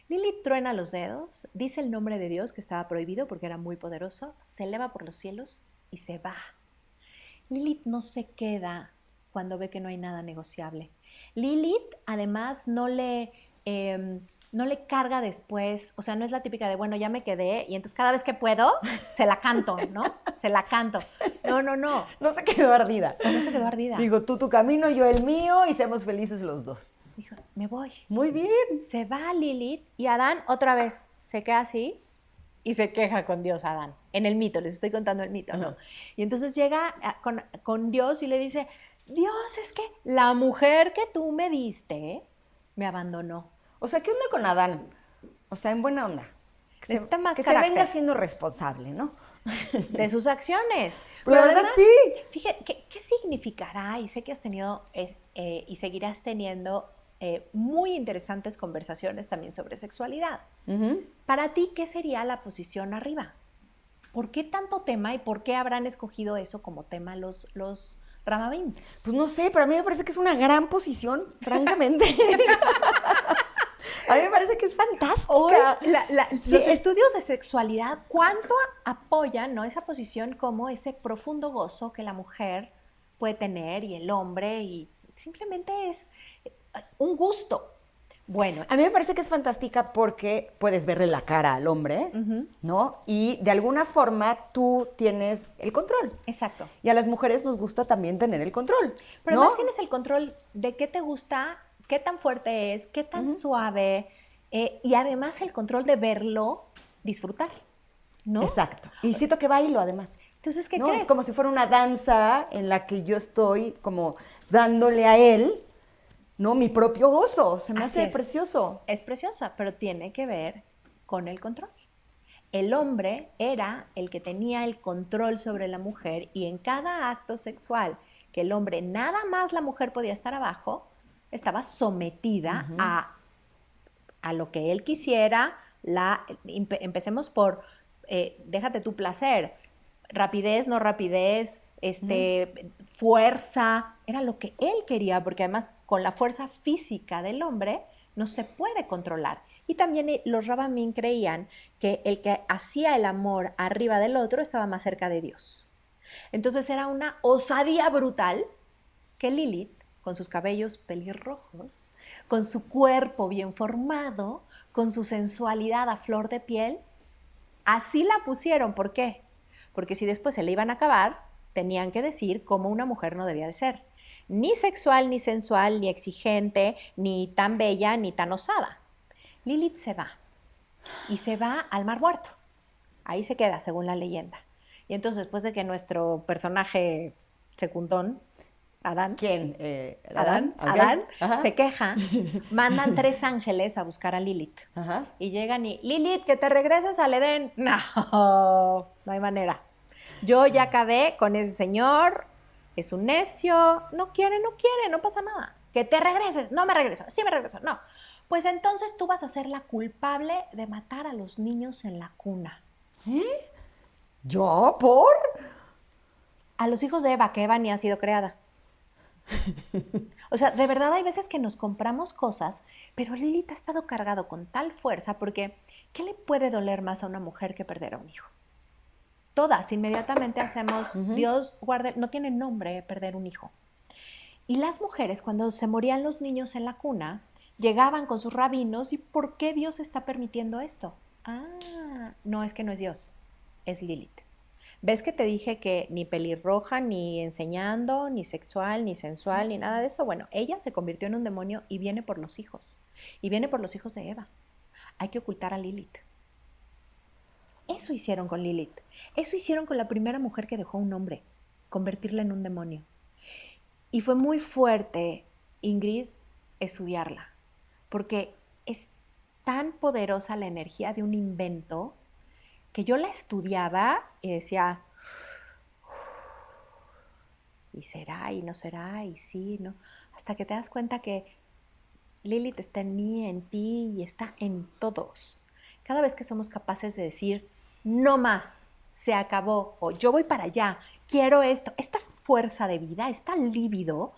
Lilith truena los dedos, dice el nombre de Dios que estaba prohibido porque era muy poderoso, se eleva por los cielos y se va. Lilith no se queda cuando ve que no hay nada negociable. Lilith además no le carga después, o sea, no es la típica de, bueno, ya me quedé y entonces cada vez que puedo se la canto, ¿no? Se la canto. No, no, no. No se quedó ardida. No se quedó ardida. Digo, tú tu camino, yo el mío y seamos felices los dos. Dijo, me voy. Muy bien. Se va Lilith y Adán otra vez se queda así y se queja con Dios Adán. En el mito, les estoy contando el mito, ¿no? Y entonces llega con Dios y le dice, Dios, es que la mujer que tú me diste me abandonó. O sea, ¿qué onda con Adán? O sea, en buena onda. Necesita más que carácter. se venga siendo responsable, ¿no? De sus acciones. Pero la verdad, además, sí. Fíjate, ¿qué significará? Y sé que has tenido y seguirás teniendo muy interesantes conversaciones también sobre sexualidad. Para ti, ¿qué sería la posición arriba? ¿Por qué tanto tema y por qué habrán escogido eso como tema los Ramavim? Pues no sé, pero a mí me parece que es una gran posición, francamente. A mí me parece que es fantástica. Hoy, los estudios de sexualidad, ¿cuánto apoyan, ¿no?, esa posición como ese profundo gozo que la mujer puede tener y el hombre? Y simplemente es un gusto. Bueno, a mí me parece que es fantástica porque puedes verle la cara al hombre, ¿no? Y de alguna forma tú tienes el control. Exacto. Y a las mujeres nos gusta también tener el control, pero ¿no? además tienes el control de qué te gusta, qué tan fuerte es, qué tan suave, y además el control de verlo disfrutar, ¿no? Exacto. Y siento que bailo además. Entonces, ¿qué ¿no? crees? Es como si fuera una danza en la que yo estoy como dándole a él, ¿no?, mi propio gozo. Se me hace precioso. Es preciosa, pero tiene que ver con el control. El hombre era el que tenía el control sobre la mujer y en cada acto sexual que el hombre, nada más la mujer podía estar abajo, estaba sometida a lo que él quisiera. Empecemos por, déjate tu placer, rapidez, no rapidez, fuerza, era lo que él quería, porque además con la fuerza física del hombre no se puede controlar. Y también los Rabamín creían que el que hacía el amor arriba del otro estaba más cerca de Dios. Entonces era una osadía brutal que Lilith, con sus cabellos pelirrojos, con su cuerpo bien formado, con su sensualidad a flor de piel, así la pusieron. ¿Por qué? Porque si después se le iban a acabar, tenían que decir cómo una mujer no debía de ser. Ni sexual, ni sensual, ni exigente, ni tan bella, ni tan osada. Lilith se va. Y se va al Mar Muerto. Ahí se queda, según la leyenda. Y entonces, después de que nuestro personaje secundón, Adán. ¿Quién? Adán, okay. Adán se queja, mandan 3 ángeles a buscar a Lilith. Y llegan y, Lilith, que te regreses al Edén. No hay manera. Yo ya acabé con ese señor, es un necio, no quiere, no pasa nada. Que te regreses, no me regreso, sí me regreso, no. Pues entonces tú vas a ser la culpable de matar a los niños en la cuna. ¿Yo? ¿Por? A los hijos de Eva, que Eva ni ha sido creada. O sea, de verdad hay veces que nos compramos cosas, pero Lilith ha estado cargado con tal fuerza porque ¿qué le puede doler más a una mujer que perder a un hijo? Todas inmediatamente hacemos, Dios guarde, no tiene nombre perder un hijo. Y las mujeres, cuando se morían los niños en la cuna, llegaban con sus rabinos y ¿por qué Dios está permitiendo esto? No, es que no es Dios, es Lilith. ¿Ves que te dije que ni pelirroja, ni enseñando, ni sexual, ni sensual, ni nada de eso? Bueno, ella se convirtió en un demonio y viene por los hijos. Y viene por los hijos de Eva. Hay que ocultar a Lilith. Eso hicieron con Lilith. Eso hicieron con la primera mujer que dejó a un hombre, convertirla en un demonio. Y fue muy fuerte, Ingrid, estudiarla, porque es tan poderosa la energía de un invento que yo la estudiaba y decía, y será, y no será, y sí, no, hasta que te das cuenta que Lilith está en mí, en ti, y está en todos. Cada vez que somos capaces de decir, no más, se acabó, o yo voy para allá, quiero esto, esta fuerza de vida, esta líbido,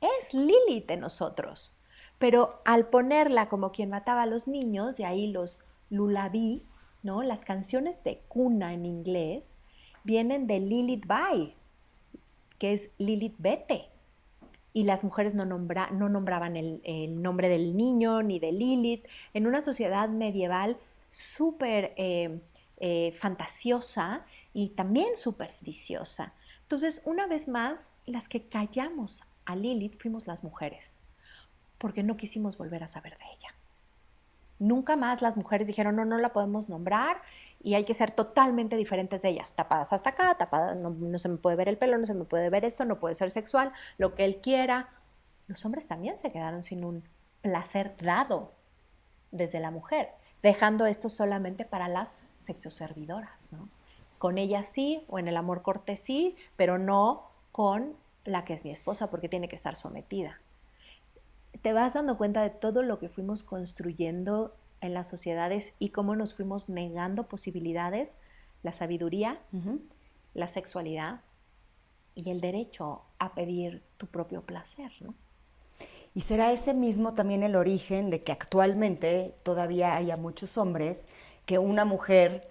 es Lilith en nosotros. Pero al ponerla como quien mataba a los niños, de ahí los lullaby, ¿no? Las canciones de cuna en inglés vienen de Lilith Bye, que es Lilith vete. Y las mujeres no nombraban el nombre del niño ni de Lilith. En una sociedad medieval súper fantasiosa y también supersticiosa. Entonces, una vez más, las que callamos a Lilith fuimos las mujeres, porque no quisimos volver a saber de ella. Nunca más las mujeres dijeron, no, no la podemos nombrar y hay que ser totalmente diferentes de ellas, tapadas hasta acá, tapadas, no, no se me puede ver el pelo, no se me puede ver esto, no puede ser sexual, lo que él quiera. Los hombres también se quedaron sin un placer dado desde la mujer, dejando esto solamente para las sexoservidoras, ¿no? Con ella sí, o en el amor cortés sí, pero no con la que es mi esposa, porque tiene que estar sometida. Te vas dando cuenta de todo lo que fuimos construyendo en las sociedades y cómo nos fuimos negando posibilidades, la sabiduría, la sexualidad y el derecho a pedir tu propio placer, ¿no? ¿Y será ese mismo también el origen de que actualmente todavía haya muchos hombres que una mujer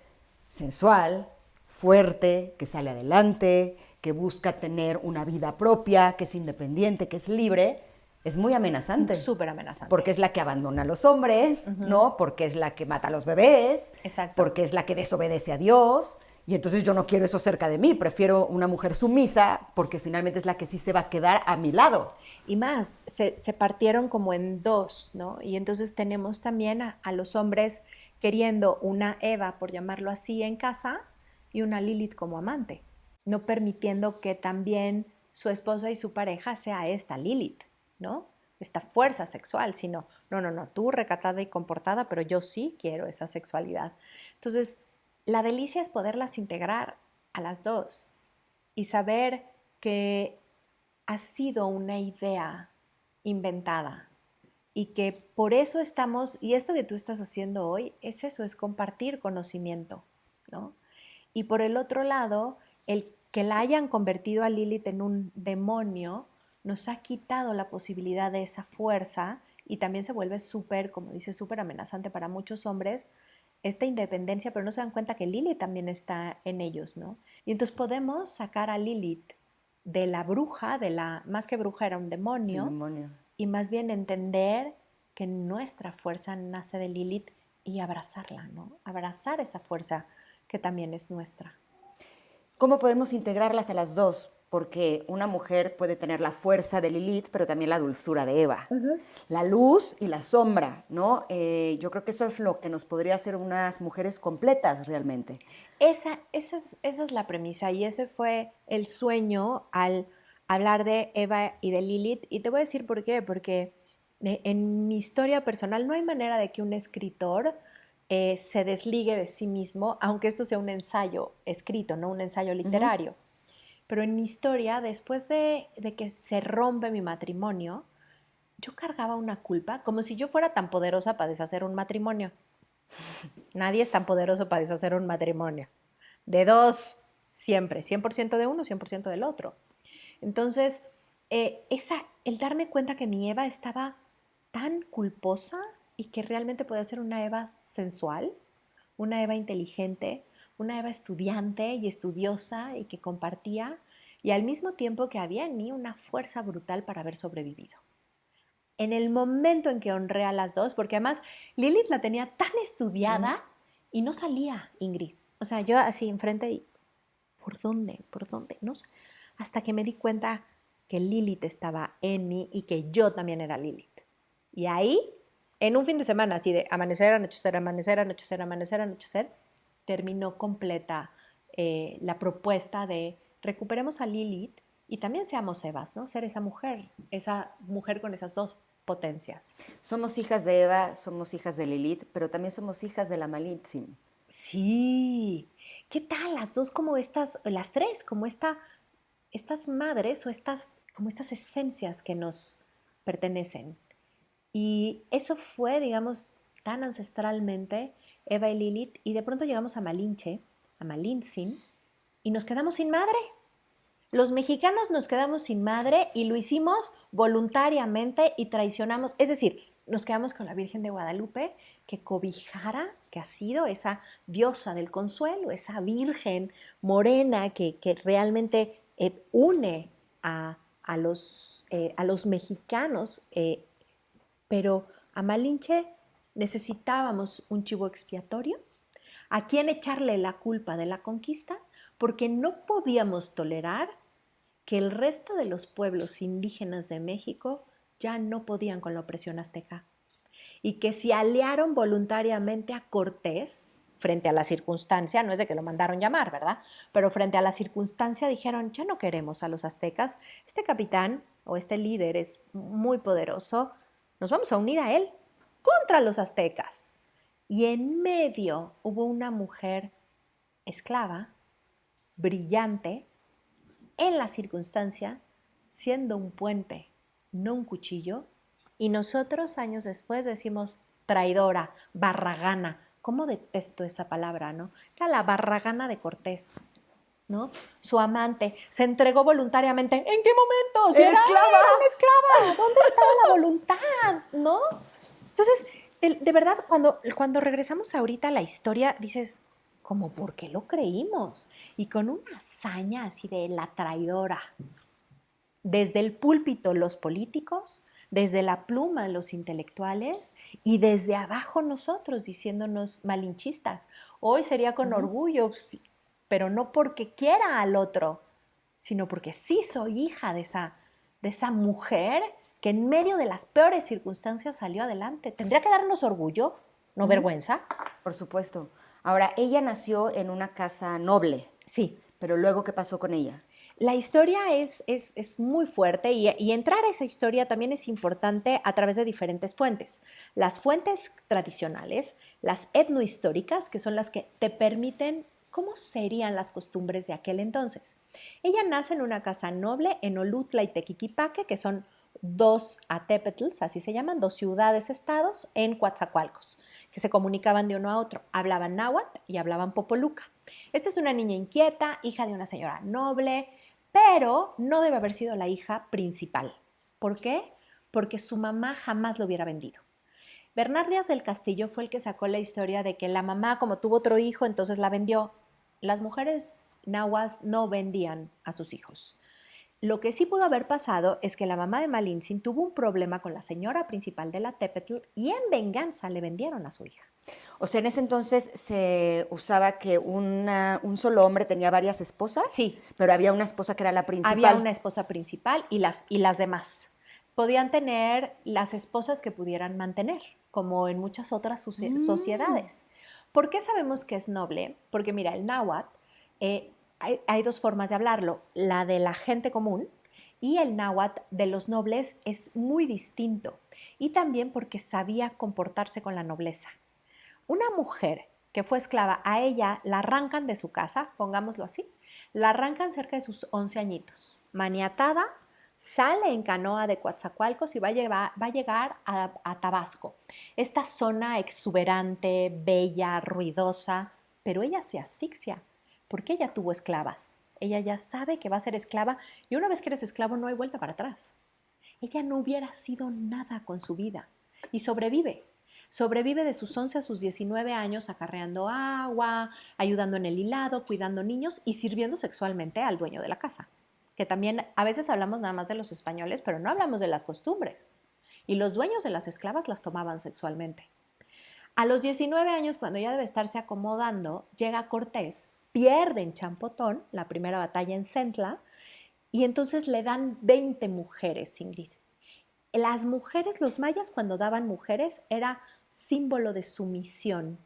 sensual, fuerte, que sale adelante, que busca tener una vida propia, que es independiente, que es libre, es muy amenazante? Súper amenazante. Porque es la que abandona a los hombres, ¿no? Porque es la que mata a los bebés, Exacto. porque es la que desobedece a Dios. Y entonces yo no quiero eso cerca de mí, prefiero una mujer sumisa porque finalmente es la que sí se va a quedar a mi lado. Y más, se partieron como en dos, ¿no? Y entonces tenemos también a los hombres queriendo una Eva, por llamarlo así, en casa y una Lilith como amante, no permitiendo que también su esposa y su pareja sea esta Lilith, ¿no? Esta fuerza sexual, sino, no, no, no, tú recatada y comportada, pero yo sí quiero esa sexualidad. Entonces, la delicia es poderlas integrar a las dos y saber que ha sido una idea inventada y que por eso estamos, y esto que tú estás haciendo hoy es eso, es compartir conocimiento, ¿no? Y por el otro lado, el que la hayan convertido a Lilith en un demonio nos ha quitado la posibilidad de esa fuerza y también se vuelve súper, como dice, súper amenazante para muchos hombres esta independencia, pero no se dan cuenta que Lilith también está en ellos, ¿no? Y entonces podemos sacar a Lilith de la bruja, más que bruja era un El demonio, demonio. y más bien entender que nuestra fuerza nace de Lilith y abrazarla, ¿no? Abrazar esa fuerza que también es nuestra. ¿Cómo podemos integrarlas a las dos? Porque una mujer puede tener la fuerza de Lilith, pero también la dulzura de Eva. La luz y la sombra, ¿no? Yo creo que eso es lo que nos podría hacer unas mujeres completas realmente. Esa es la premisa y ese fue el sueño al hablar de Eva y de Lilith. Y te voy a decir por qué, porque en mi historia personal no hay manera de que un escritor se desligue de sí mismo, aunque esto sea un ensayo escrito, no un ensayo literario. Pero en mi historia, después de que se rompe mi matrimonio, yo cargaba una culpa como si yo fuera tan poderosa para deshacer un matrimonio. Nadie es tan poderoso para deshacer un matrimonio. De dos, siempre, 100% de uno, 100% del otro. Entonces, el darme cuenta que mi Eva estaba tan culposa y que realmente podía ser una Eva sensual, una Eva inteligente, una Eva estudiante y estudiosa y que compartía, y al mismo tiempo que había en mí una fuerza brutal para haber sobrevivido. En el momento en que honré a las dos, porque además Lilith la tenía tan estudiada y no salía, Ingrid. O sea, yo así enfrente y, ¿por dónde? ¿Por dónde? No sé. Hasta que me di cuenta que Lilith estaba en mí y que yo también era Lilith. Y ahí, en un fin de semana, así de amanecer, anochecer, amanecer, anochecer, amanecer, anochecer, terminó completa la propuesta de recuperemos a Lilith y también seamos Evas, ¿no? Ser esa mujer con esas dos potencias. Somos hijas de Eva, somos hijas de Lilith, pero también somos hijas de la Malitzin. Sí. ¿Qué tal las dos como las tres, como estas madres o como estas esencias que nos pertenecen? Y eso fue, digamos, tan ancestralmente Eva y Lilith, y de pronto llegamos a Malinche, a Malintzin, y nos quedamos sin madre. Los mexicanos nos quedamos sin madre y lo hicimos voluntariamente y traicionamos, es decir, nos quedamos con la Virgen de Guadalupe que cobijara, que ha sido esa diosa del consuelo, esa virgen morena que realmente une a los mexicanos, pero a Malinche necesitábamos un chivo expiatorio, a quien echarle la culpa de la conquista, porque no podíamos tolerar que el resto de los pueblos indígenas de México ya no podían con la opresión azteca y que se aliaron voluntariamente a Cortés frente a la circunstancia, no es de que lo mandaron llamar, ¿verdad? Pero frente a la circunstancia dijeron, ya no queremos a los aztecas, este capitán o este líder es muy poderoso, nos vamos a unir a él contra los aztecas. Y en medio hubo una mujer esclava, brillante, en la circunstancia, siendo un puente, no un cuchillo, y nosotros años después decimos traidora, barragana. ¿Cómo detesto esa palabra, no? Era la barragana de Cortés, ¿no? Su amante se entregó voluntariamente. ¿En qué momento? ¡Era esclava! Era una esclava. ¿Dónde estaba la voluntad, no? Entonces, de verdad, cuando regresamos ahorita a la historia, dices, como, ¿por qué lo creímos? Y con una hazaña así de la traidora. Desde el púlpito los políticos, desde la pluma los intelectuales y desde abajo nosotros diciéndonos malinchistas. Hoy sería con orgullo, sí, pero no porque quiera al otro, sino porque sí soy hija de esa mujer que en medio de las peores circunstancias salió adelante. ¿Tendría que darnos orgullo, no vergüenza? Por supuesto. Ahora, ella nació en una casa noble. Sí. Pero luego, ¿qué pasó con ella? La historia es muy fuerte y entrar a esa historia también es importante a través de diferentes fuentes. Las fuentes tradicionales, las etnohistóricas, que son las que te permiten cómo serían las costumbres de aquel entonces. Ella nace en una casa noble en Olutla y Tequiquipaque, que son dos atépetls, así se llaman, dos ciudades-estados en Coatzacoalcos, que se comunicaban de uno a otro. Hablaban náhuatl y hablaban popoluca. Esta es una niña inquieta, hija de una señora noble, pero no debe haber sido la hija principal. ¿Por qué? Porque su mamá jamás lo hubiera vendido. Bernard Díaz del Castillo fue el que sacó la historia de que la mamá, como tuvo otro hijo, entonces la vendió. Las mujeres nahuas no vendían a sus hijos. Lo que sí pudo haber pasado es que la mamá de Malintzin tuvo un problema con la señora principal de la Tepetl y en venganza le vendieron a su hija. O sea, en ese entonces se usaba que un solo hombre tenía varias esposas. Sí. Pero había una esposa que era la principal. Había una esposa principal y las demás. Podían tener las esposas que pudieran mantener, como en muchas otras sociedades. ¿Por qué sabemos que es noble? Porque mira, el náhuatl, hay dos formas de hablarlo, la de la gente común y el náhuatl de los nobles es muy distinto. Y también porque sabía comportarse con la nobleza. Una mujer que fue esclava, a ella la arrancan de su casa, pongámoslo así, la arrancan cerca de sus 11 añitos. Maniatada, sale en canoa de Coatzacoalcos y va a llegar a Tabasco. Esta zona exuberante, bella, ruidosa, pero ella se asfixia porque ella tuvo esclavas. Ella ya sabe que va a ser esclava y una vez que eres esclavo no hay vuelta para atrás. Ella no hubiera sido nada con su vida y sobrevive. Sobrevive de sus 11 a sus 19 años acarreando agua, ayudando en el hilado, cuidando niños y sirviendo sexualmente al dueño de la casa. Que también a veces hablamos nada más de los españoles, pero no hablamos de las costumbres. Y los dueños de las esclavas las tomaban sexualmente. A los 19 años, cuando ya debe estarse acomodando, llega Cortés, pierde en Champotón, la primera batalla en Centla, y entonces le dan 20 mujeres, Ingrid. Las mujeres, los mayas cuando daban mujeres, era símbolo de sumisión.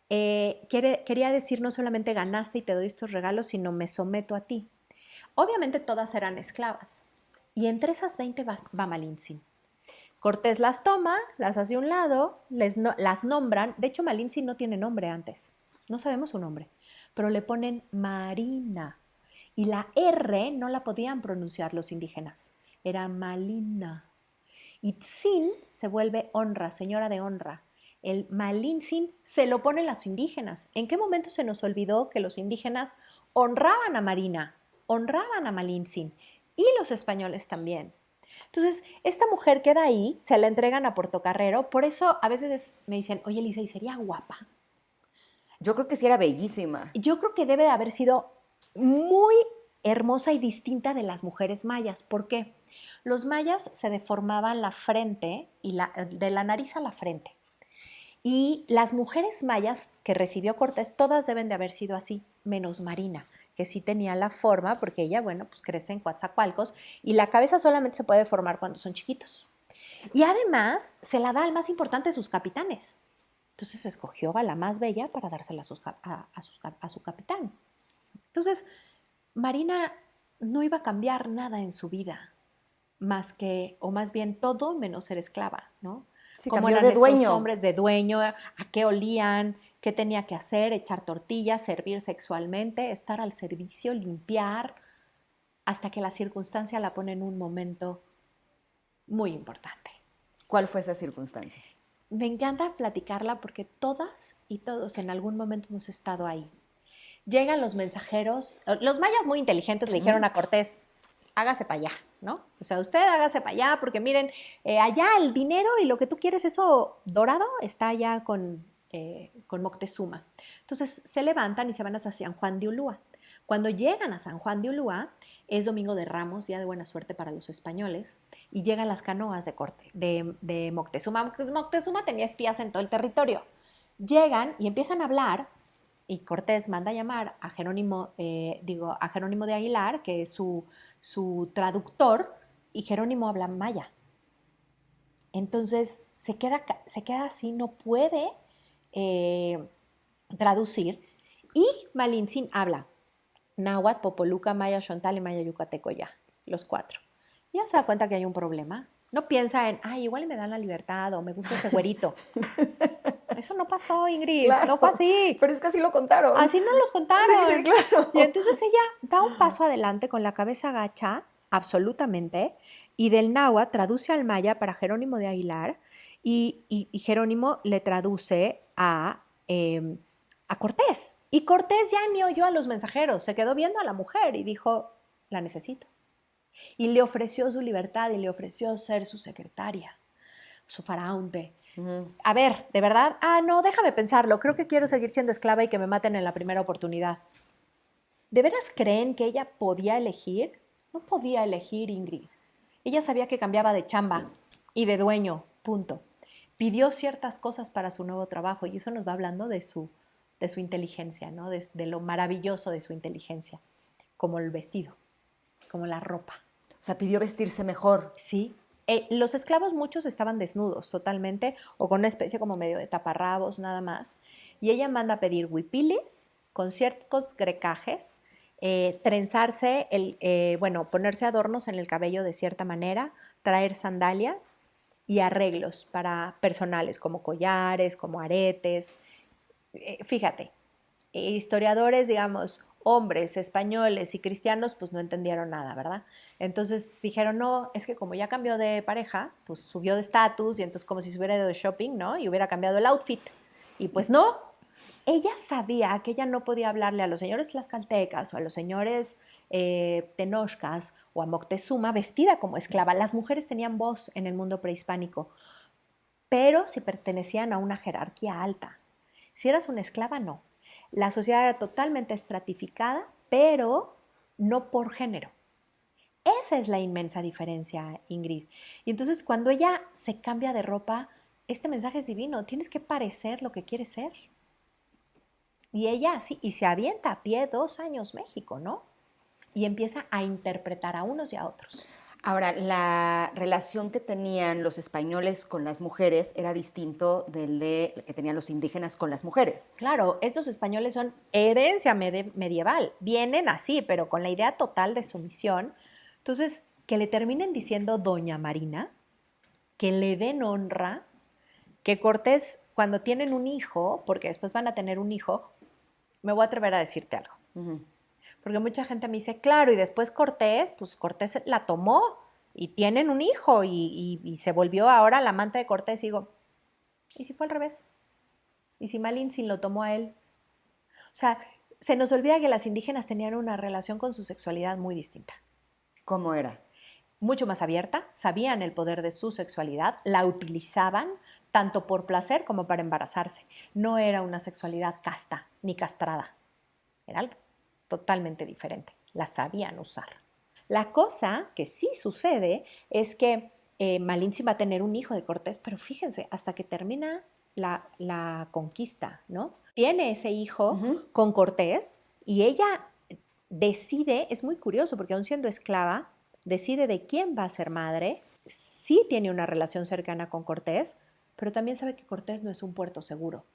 Quería decir no solamente ganaste y te doy estos regalos, sino me someto a ti. Obviamente todas eran esclavas y entre esas 20 va Malintzin. Cortés las toma, las hace a un lado, las nombran. De hecho, Malintzin no tiene nombre antes, no sabemos su nombre, pero le ponen Marina y la R no la podían pronunciar los indígenas, era Malina. Y Tzin se vuelve honra, señora de honra. El Malintzin se lo ponen los indígenas. ¿En qué momento se nos olvidó que los indígenas honraban a Marina, honraban a Malintzin y los españoles también? Entonces, esta mujer queda ahí, se la entregan a Portocarrero, por eso a veces me dicen, oye Elisa, ¿y sería guapa? Yo creo que sí era bellísima. Yo creo que debe de haber sido muy hermosa y distinta de las mujeres mayas. ¿Por qué? Los mayas se deformaban la frente y de la nariz a la frente. Y las mujeres mayas que recibió Cortés, todas deben de haber sido así, menos Marina, que sí tenía la forma, porque ella, bueno, pues crece en Coatzacoalcos y la cabeza solamente se puede formar cuando son chiquitos. Y además se la da al más importante de sus capitanes. Entonces escogió a la más bella para dársela a su capitán. Entonces, Marina no iba a cambiar nada en su vida, más que, o más bien todo menos ser esclava, ¿no? Sí, Cómo cambió eran de estos dueño. hombres de dueño, a qué olían, qué tenía que hacer, echar tortillas, servir sexualmente, estar al servicio, limpiar, hasta que la circunstancia la pone en un momento muy importante. ¿Cuál fue esa circunstancia? Me encanta platicarla porque todas y todos en algún momento hemos estado ahí. Llegan los mensajeros, los mayas muy inteligentes le dijeron a Cortés, hágase para allá, ¿no? O sea, usted hágase para allá porque miren, allá el dinero y lo que tú quieres, eso dorado, está allá con Moctezuma. Entonces se levantan y se van hasta San Juan de Ulúa. Cuando llegan a San Juan de Ulúa, es Domingo de Ramos, día de buena suerte para los españoles, y llegan las canoas de Moctezuma. Moctezuma tenía espías en todo el territorio. Llegan y empiezan a hablar y Cortés manda a llamar a Jerónimo, a Jerónimo de Aguilar, que es su traductor, y Jerónimo habla maya. Entonces se queda así, no puede eh, traducir, y Malintzin habla náhuatl, popoluca, maya chontal y maya yucateco ya, los cuatro. Ya se da cuenta que hay un problema. No piensa en, ay, igual me dan la libertad o me gusta ese güerito. Eso no pasó, Ingrid, Claro, no fue así. pero es que así lo contaron. Así nos los contaron. Sí, sí, claro. Y entonces ella da un paso adelante con la cabeza gacha, absolutamente, y del náhuatl traduce al maya para Jerónimo de Aguilar, y Jerónimo le traduce a Cortés. Y Cortés ya ni oyó a los mensajeros, se quedó viendo a la mujer y dijo, la necesito. Y le ofreció su libertad y le ofreció ser su secretaria, su faraute. A ver, ¿de verdad? Ah, no, déjame pensarlo. Creo que quiero seguir siendo esclava y que me maten en la primera oportunidad. ¿De veras creen que ella podía elegir? No podía elegir, Ingrid. Ella sabía que cambiaba de chamba y de dueño, punto. Pidió ciertas cosas para su nuevo trabajo y eso nos va hablando de su inteligencia, ¿no? De lo maravilloso de su inteligencia, como el vestido, como la ropa. O sea, pidió vestirse mejor. Sí. Los esclavos muchos estaban desnudos totalmente o con una especie como medio de taparrabos nada más. Y ella manda a pedir huipiles con ciertos grecajes, trenzarse, ponerse adornos en el cabello de cierta manera, traer sandalias y arreglos para personales como collares, como aretes. Fíjate, historiadores, digamos, hombres españoles y cristianos, pues no entendieron nada, ¿verdad? Entonces dijeron, no, es que como ya cambió de pareja, pues subió de estatus y entonces como si se hubiera ido de shopping, ¿no? Y hubiera cambiado el outfit. Y pues no, ella sabía que ella no podía hablarle a los señores tlaxcaltecas o a los señores tenochcas o a Moctezuma vestida como esclava. Las mujeres tenían voz en el mundo prehispánico, pero si pertenecían a una jerarquía alta. Si eras una esclava, no. La sociedad era totalmente estratificada, pero no por género. Esa es la inmensa diferencia, Ingrid. Y entonces cuando ella se cambia de ropa, este mensaje es divino. Tienes que parecer lo que quieres ser. Y ella así, y se avienta a pie 2 años México, ¿no? Y empieza a interpretar a unos y a otros. Ahora, la relación que tenían los españoles con las mujeres era distinto del de que tenían los indígenas con las mujeres. Claro, estos españoles son herencia medieval, vienen así, pero con la idea total de sumisión. Entonces, que le terminen diciendo Doña Marina, que le den honra, que Cortés, cuando tienen un hijo, porque después van a tener un hijo, me voy a atrever a decirte algo. Porque mucha gente me dice, claro, y después Cortés, pues Cortés la tomó y tienen un hijo y se volvió ahora la amante de Cortés. Y digo, ¿y si fue al revés? ¿Y si Malintzin lo tomó a él? O sea, se nos olvida que las indígenas tenían una relación con su sexualidad muy distinta. ¿Cómo era? Mucho más abierta, sabían el poder de su sexualidad, la utilizaban tanto por placer como para embarazarse. No era una sexualidad casta ni castrada, era algo totalmente diferente, la sabían usar. La cosa que sí sucede es que Malintzin va a tener un hijo de Cortés, pero fíjense, hasta que termina la conquista, ¿no? Tiene ese hijo con Cortés y ella decide, es muy curioso porque aún siendo esclava, decide de quién va a ser madre, sí tiene una relación cercana con Cortés, pero también sabe que Cortés no es un puerto seguro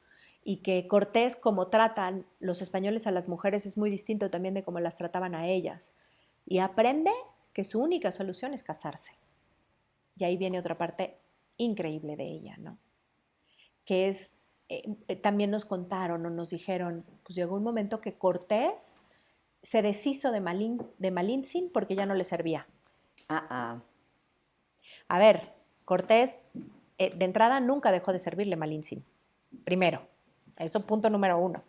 y que Cortés, como tratan los españoles a las mujeres, es muy distinto también de cómo las trataban a ellas. Y aprende que su única solución es casarse. Y ahí viene otra parte increíble de ella, ¿no? Que es, también nos contaron o nos dijeron, pues llegó un momento que Cortés se deshizo de Malintzin porque ya no le servía. A ver, Cortés, de entrada nunca dejó de servirle Malintzin. Primero, eso punto número 1.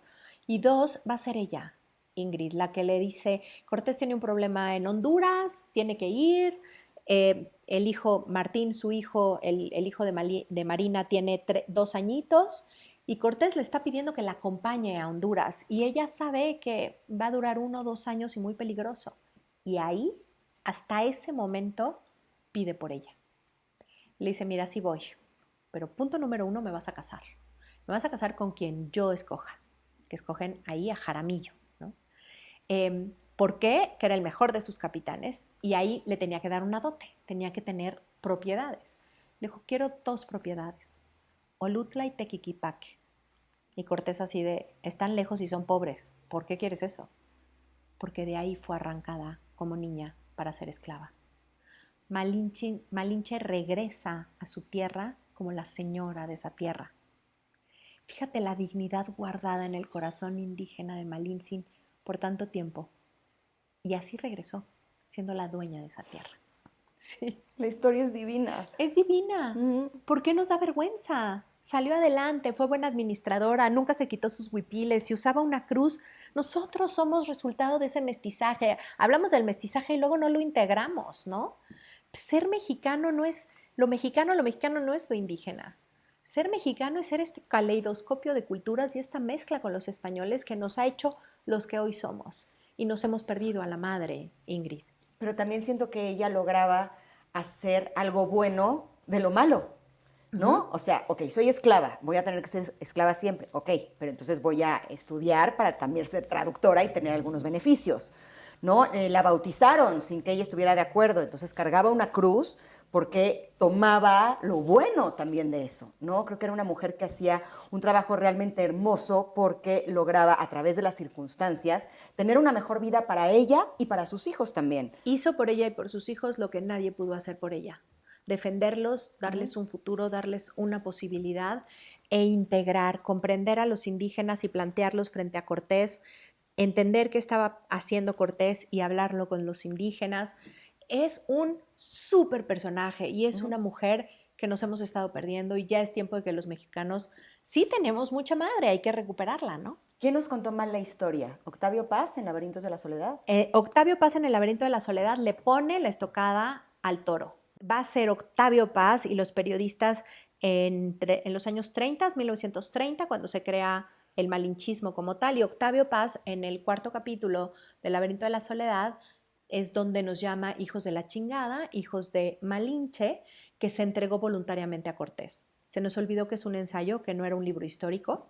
Y 2, va a ser ella, Ingrid, la que le dice, Cortés tiene un problema en Honduras, tiene que ir. El hijo, Martín, su hijo, el hijo de Marina, tiene 2 añitos. Y Cortés le está pidiendo que la acompañe a Honduras. Y ella sabe que va a durar 1 o 2 años y muy peligroso. Y ahí, hasta ese momento, pide por ella. Le dice, mira, sí voy, pero punto número 1, me vas a casar. Me vas a casar con quien yo escoja, que escogen ahí a Jaramillo, ¿no? ¿Por qué? Que era el mejor de sus capitanes y ahí le tenía que dar una dote, tenía que tener propiedades. Le dijo, quiero 2 propiedades, Olutla y Tequiquipaque. Y Cortés así de, están lejos y son pobres, ¿por qué quieres eso? Porque de ahí fue arrancada como niña para ser esclava. Malinche regresa a su tierra como la señora de esa tierra. Fíjate la dignidad guardada en el corazón indígena de Malintzin por tanto tiempo. Y así regresó, siendo la dueña de esa tierra. Sí, la historia es divina. Es divina. ¿Por qué nos da vergüenza? Salió adelante, fue buena administradora, nunca se quitó sus huipiles, si usaba una cruz. Nosotros somos resultado de ese mestizaje. Hablamos del mestizaje y luego no lo integramos, ¿no? Ser mexicano no es lo mexicano no es lo indígena. Ser mexicano es ser este caleidoscopio de culturas y esta mezcla con los españoles que nos ha hecho los que hoy somos. Y nos hemos perdido a la madre, Ingrid. Pero también siento que ella lograba hacer algo bueno de lo malo, ¿no? O sea, ok, soy esclava, voy a tener que ser esclava siempre, ok, pero entonces voy a estudiar para también ser traductora y tener algunos beneficios, ¿no? La bautizaron sin que ella estuviera de acuerdo, entonces cargaba una cruz porque tomaba lo bueno también de eso, ¿no? Creo que era una mujer que hacía un trabajo realmente hermoso porque lograba, a través de las circunstancias, tener una mejor vida para ella y para sus hijos también. Hizo por ella y por sus hijos lo que nadie pudo hacer por ella. Defenderlos, darles un futuro, darles una posibilidad e integrar, comprender a los indígenas y plantearlos frente a Cortés, entender qué estaba haciendo Cortés y hablarlo con los indígenas. Es un súper personaje y es una mujer que nos hemos estado perdiendo y ya es tiempo de que los mexicanos sí tenemos mucha madre, hay que recuperarla, ¿no? ¿Quién nos contó mal la historia? ¿Octavio Paz en Laberintos de la Soledad? Octavio Paz en El laberinto de la soledad le pone la estocada al toro. Va a ser Octavio Paz y los periodistas en los años 30, 1930, cuando se crea el malinchismo como tal, y Octavio Paz en el 4º capítulo del laberinto de la soledad es donde nos llama hijos de la chingada, hijos de Malinche, que se entregó voluntariamente a Cortés. Se nos olvidó que es un ensayo, que no era un libro histórico,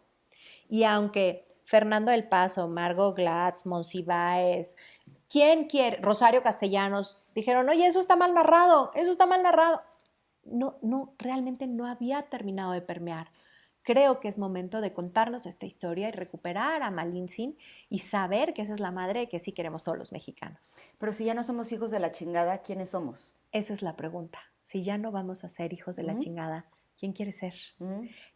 y aunque Fernando del Paso, Margot Glatz, Monsiváis, ¿quién quiere? Rosario Castellanos, dijeron, oye, eso está mal narrado, eso está mal narrado. No, realmente no había terminado de permear. Creo que es momento de contarnos esta historia y recuperar a Malintzin y saber que esa es la madre que sí queremos todos los mexicanos. Pero si ya no somos hijos de la chingada, ¿quiénes somos? Esa es la pregunta. Si ya no vamos a ser hijos de la chingada, ¿quién quiere ser?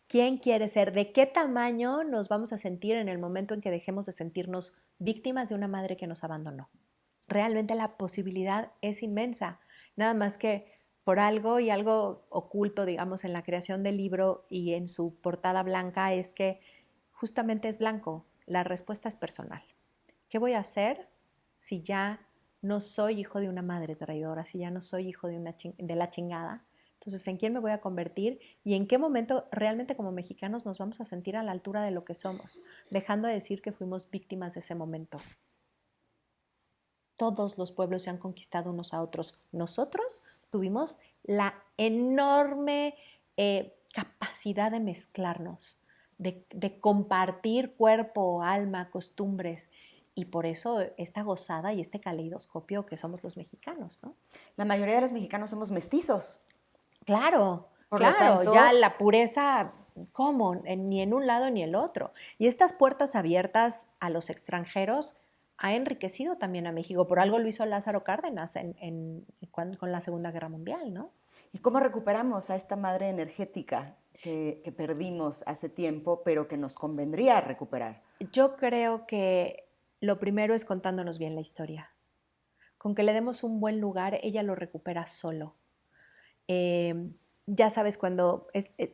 ¿Quién quiere ser? ¿De qué tamaño nos vamos a sentir en el momento en que dejemos de sentirnos víctimas de una madre que nos abandonó? Realmente la posibilidad es inmensa. Nada más que por algo y algo oculto, digamos, en la creación del libro y en su portada blanca es que justamente es blanco. La respuesta es personal. ¿Qué voy a hacer si ya no soy hijo de una madre traidora, si ya no soy hijo de la chingada? Entonces, ¿en quién me voy a convertir y en qué momento realmente como mexicanos nos vamos a sentir a la altura de lo que somos, dejando de decir que fuimos víctimas de ese momento? Todos los pueblos se han conquistado unos a otros. Nosotros tuvimos la enorme capacidad de mezclarnos, de compartir cuerpo, alma, costumbres. Y por eso esta gozada y este caleidoscopio que somos los mexicanos, ¿no? La mayoría de los mexicanos somos mestizos. Claro, Por lo claro, tanto, ya la pureza, ¿cómo? Ni en un lado ni el otro. Y estas puertas abiertas a los extranjeros ha enriquecido también a México. Por algo lo hizo Lázaro Cárdenas con la Segunda Guerra Mundial, ¿no? ¿y cómo recuperamos a esta madre energética que perdimos hace tiempo, pero que nos convendría recuperar? Yo creo que lo primero es contándonos bien la historia. Con que le demos un buen lugar, ella lo recupera solo. Eh, ya sabes,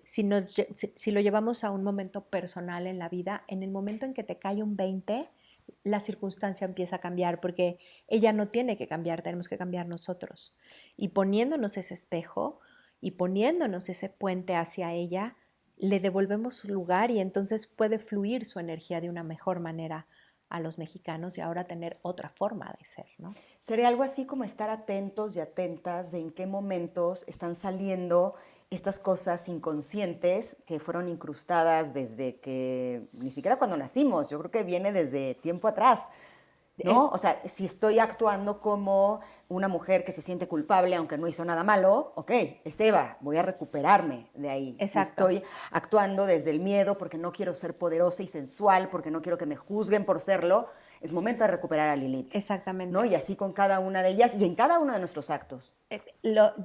si lo llevamos a un momento personal en la vida, en el momento en que te cae un 20, la circunstancia empieza a cambiar, porque ella no tiene que cambiar, tenemos que cambiar nosotros. Y poniéndonos ese espejo y poniéndonos ese puente hacia ella, le devolvemos su lugar y entonces puede fluir su energía de una mejor manera a los mexicanos y ahora tener otra forma de ser, ¿no? Sería algo así como estar atentos y atentas de en qué momentos están saliendo estas cosas inconscientes que fueron incrustadas desde que, ni siquiera cuando nacimos, yo creo que viene desde tiempo atrás, ¿no? O sea, si estoy actuando como una mujer que se siente culpable aunque no hizo nada malo, ok, es Eva, voy a recuperarme de ahí. Si Exacto. estoy actuando desde el miedo porque no quiero ser poderosa y sensual, porque no quiero que me juzguen por serlo, es momento de recuperar a Lilith, ¿no? Exactamente. Y así con cada una de ellas y en cada uno de nuestros actos.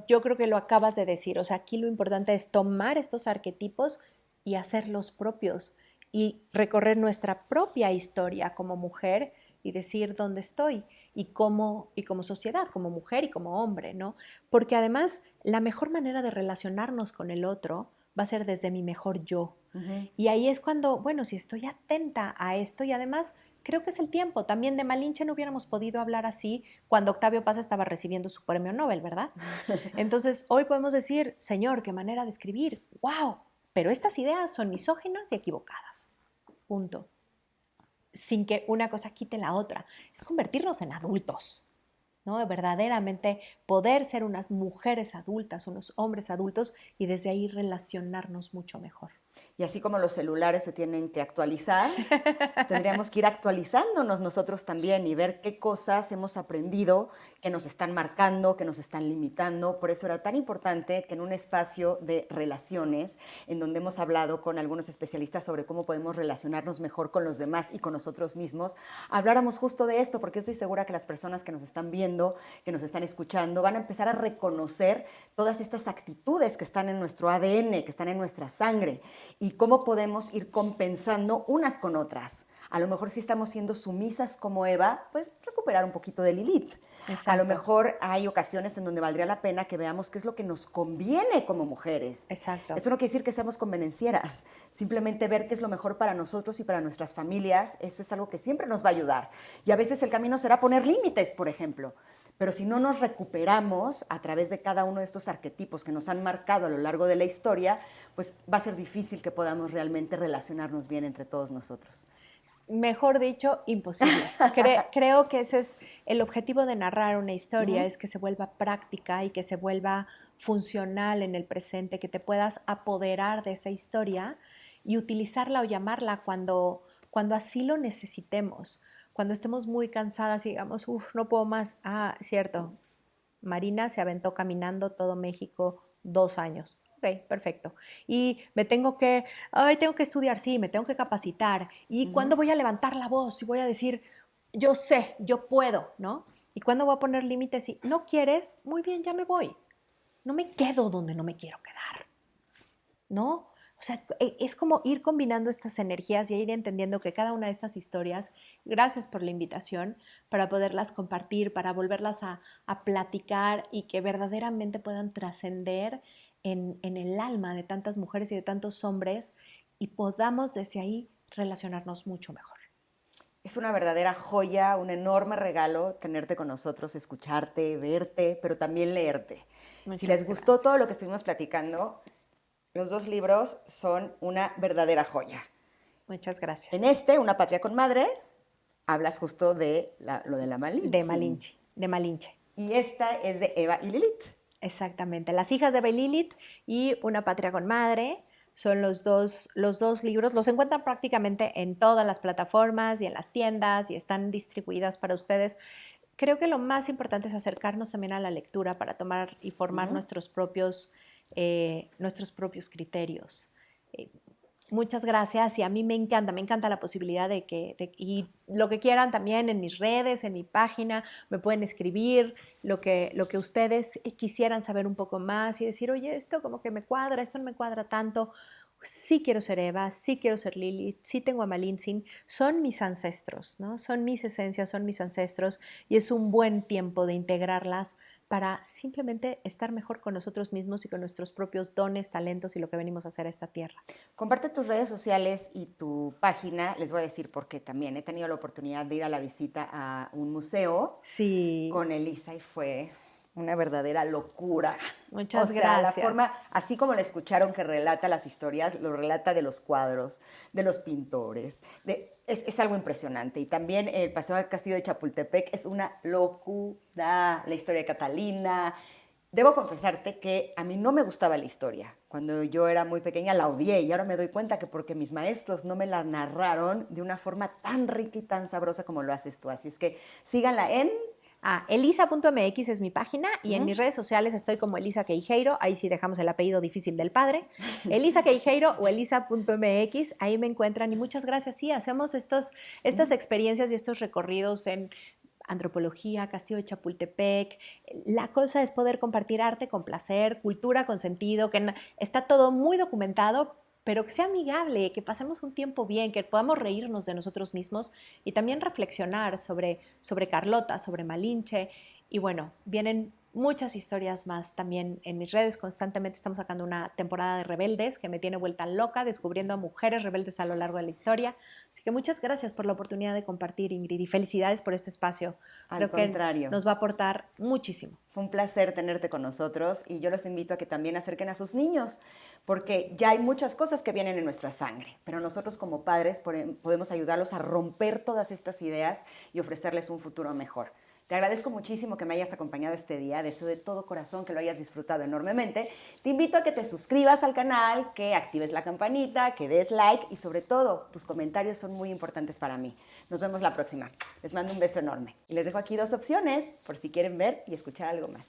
Yo creo que lo acabas de decir, o sea, aquí lo importante es tomar estos arquetipos y hacerlos propios y recorrer nuestra propia historia como mujer y decir dónde estoy y como sociedad, como mujer y como hombre, ¿no? Porque además la mejor manera de relacionarnos con el otro va a ser desde mi mejor yo. Y ahí es cuando, bueno, si estoy atenta a esto y además creo que es el tiempo. También de Malinche no hubiéramos podido hablar así cuando Octavio Paz estaba recibiendo su premio Nobel, ¿verdad? Entonces, hoy podemos decir, señor, qué manera de escribir. ¡Wow! Pero estas ideas son misóginas y equivocadas. Punto. Sin que una cosa quite la otra. Es convertirnos en adultos, ¿no? Verdaderamente poder ser unas mujeres adultas, unos hombres adultos y desde ahí relacionarnos mucho mejor. Y así como los celulares se tienen que actualizar, tendríamos que ir actualizándonos nosotros también y ver qué cosas hemos aprendido que nos están marcando, que nos están limitando. Por eso era tan importante que en un espacio de relaciones, en donde hemos hablado con algunos especialistas sobre cómo podemos relacionarnos mejor con los demás y con nosotros mismos, habláramos justo de esto, porque estoy segura que las personas que nos están viendo, que nos están escuchando, van a empezar a reconocer todas estas actitudes que están en nuestro ADN, que están en nuestra sangre, y cómo podemos ir compensando unas con otras. A lo mejor si estamos siendo sumisas como Eva, pues recuperar un poquito de Lilith. Exacto. A lo mejor hay ocasiones en donde valdría la pena que veamos qué es lo que nos conviene como mujeres. Exacto. Eso no quiere decir que seamos convenencieras, simplemente ver qué es lo mejor para nosotros y para nuestras familias, eso es algo que siempre nos va a ayudar. Y a veces el camino será poner límites, por ejemplo. Pero si no nos recuperamos a través de cada uno de estos arquetipos que nos han marcado a lo largo de la historia, pues va a ser difícil que podamos realmente relacionarnos bien entre todos nosotros. Mejor dicho, imposible. Creo que ese es el objetivo de narrar una historia, es que se vuelva práctica y que se vuelva funcional en el presente, que te puedas apoderar de esa historia y utilizarla o llamarla cuando así lo necesitemos, cuando estemos muy cansadas y digamos, uff, no puedo más. Ah, cierto, Marina se aventó caminando todo México 2 años. Ok, perfecto. Y tengo que estudiar, sí, me tengo que capacitar. ¿Y cuándo voy a levantar la voz y voy a decir, yo sé, yo puedo, ¿no? ¿Y cuándo voy a poner límites? Y no quieres, muy bien, ya me voy. No me quedo donde no me quiero quedar, ¿no? O sea, es como ir combinando estas energías y ir entendiendo que cada una de estas historias, gracias por la invitación, para poderlas compartir, para volverlas a platicar y que verdaderamente puedan trascender en el alma de tantas mujeres y de tantos hombres y podamos desde ahí relacionarnos mucho mejor. Es una verdadera joya, un enorme regalo tenerte con nosotros, escucharte, verte, pero también leerte. Si les gustó todo lo que estuvimos platicando, los 2 libros son una verdadera joya. Muchas gracias. En Una patria con madre, hablas justo de lo de la Malinche. De Malinche. Y esta es de Eva y Lilith. Exactamente. Las hijas de Eva y Lilith y Una patria con madre son los dos libros. Los encuentran prácticamente en todas las plataformas y en las tiendas y están distribuidas para ustedes. Creo que lo más importante es acercarnos también a la lectura para tomar y formar nuestros propios criterios. Muchas gracias y a mí me encanta la posibilidad y lo que quieran también en mis redes, en mi página, me pueden escribir lo que ustedes quisieran saber un poco más y decir, oye, esto como que me cuadra, esto no me cuadra tanto. Sí quiero ser Eva, sí quiero ser Lilith, sí tengo a Malintzin, son mis ancestros, ¿no? Son mis esencias, son mis ancestros y es un buen tiempo de integrarlas para simplemente estar mejor con nosotros mismos y con nuestros propios dones, talentos y lo que venimos a hacer a esta tierra. Comparte tus redes sociales y tu página. Les voy a decir por qué también. He tenido la oportunidad de ir a la visita a un museo con Elisa y fue una verdadera locura. Muchas gracias. La forma, así como la escucharon que relata las historias, lo relata de los cuadros, de los pintores. Es algo impresionante. Y también el Paseo al Castillo de Chapultepec es una locura. La historia de Catalina. Debo confesarte que a mí no me gustaba la historia. Cuando yo era muy pequeña la odié y ahora me doy cuenta que porque mis maestros no me la narraron de una forma tan rica y tan sabrosa como lo haces tú. Así es que síganla en... elisa.mx es mi página y en mis redes sociales estoy como Elisa Queijeiro, ahí sí dejamos el apellido difícil del padre, Elisa Queijeiro o elisa.mx, ahí me encuentran y muchas gracias. Sí, hacemos estas experiencias y estos recorridos en antropología, Castillo de Chapultepec. La cosa es poder compartir arte con placer, cultura con sentido, que está todo muy documentado, pero que sea amigable, que pasemos un tiempo bien, que podamos reírnos de nosotros mismos y también reflexionar sobre Carlota, sobre Malinche. Y bueno, vienen muchas historias más también en mis redes. Constantemente estamos sacando una temporada de Rebeldes que me tiene vuelta loca, descubriendo a mujeres rebeldes a lo largo de la historia. Así que muchas gracias por la oportunidad de compartir, Ingrid, y felicidades por este espacio. Al contrario. Que nos va a aportar muchísimo. Fue un placer tenerte con nosotros y yo los invito a que también acerquen a sus niños, porque ya hay muchas cosas que vienen en nuestra sangre, pero nosotros como padres podemos ayudarlos a romper todas estas ideas y ofrecerles un futuro mejor. Te agradezco muchísimo que me hayas acompañado este día, deseo de todo corazón que lo hayas disfrutado enormemente. Te invito a que te suscribas al canal, que actives la campanita, que des like y sobre todo, tus comentarios son muy importantes para mí. Nos vemos la próxima. Les mando un beso enorme. Y les dejo aquí 2 opciones por si quieren ver y escuchar algo más.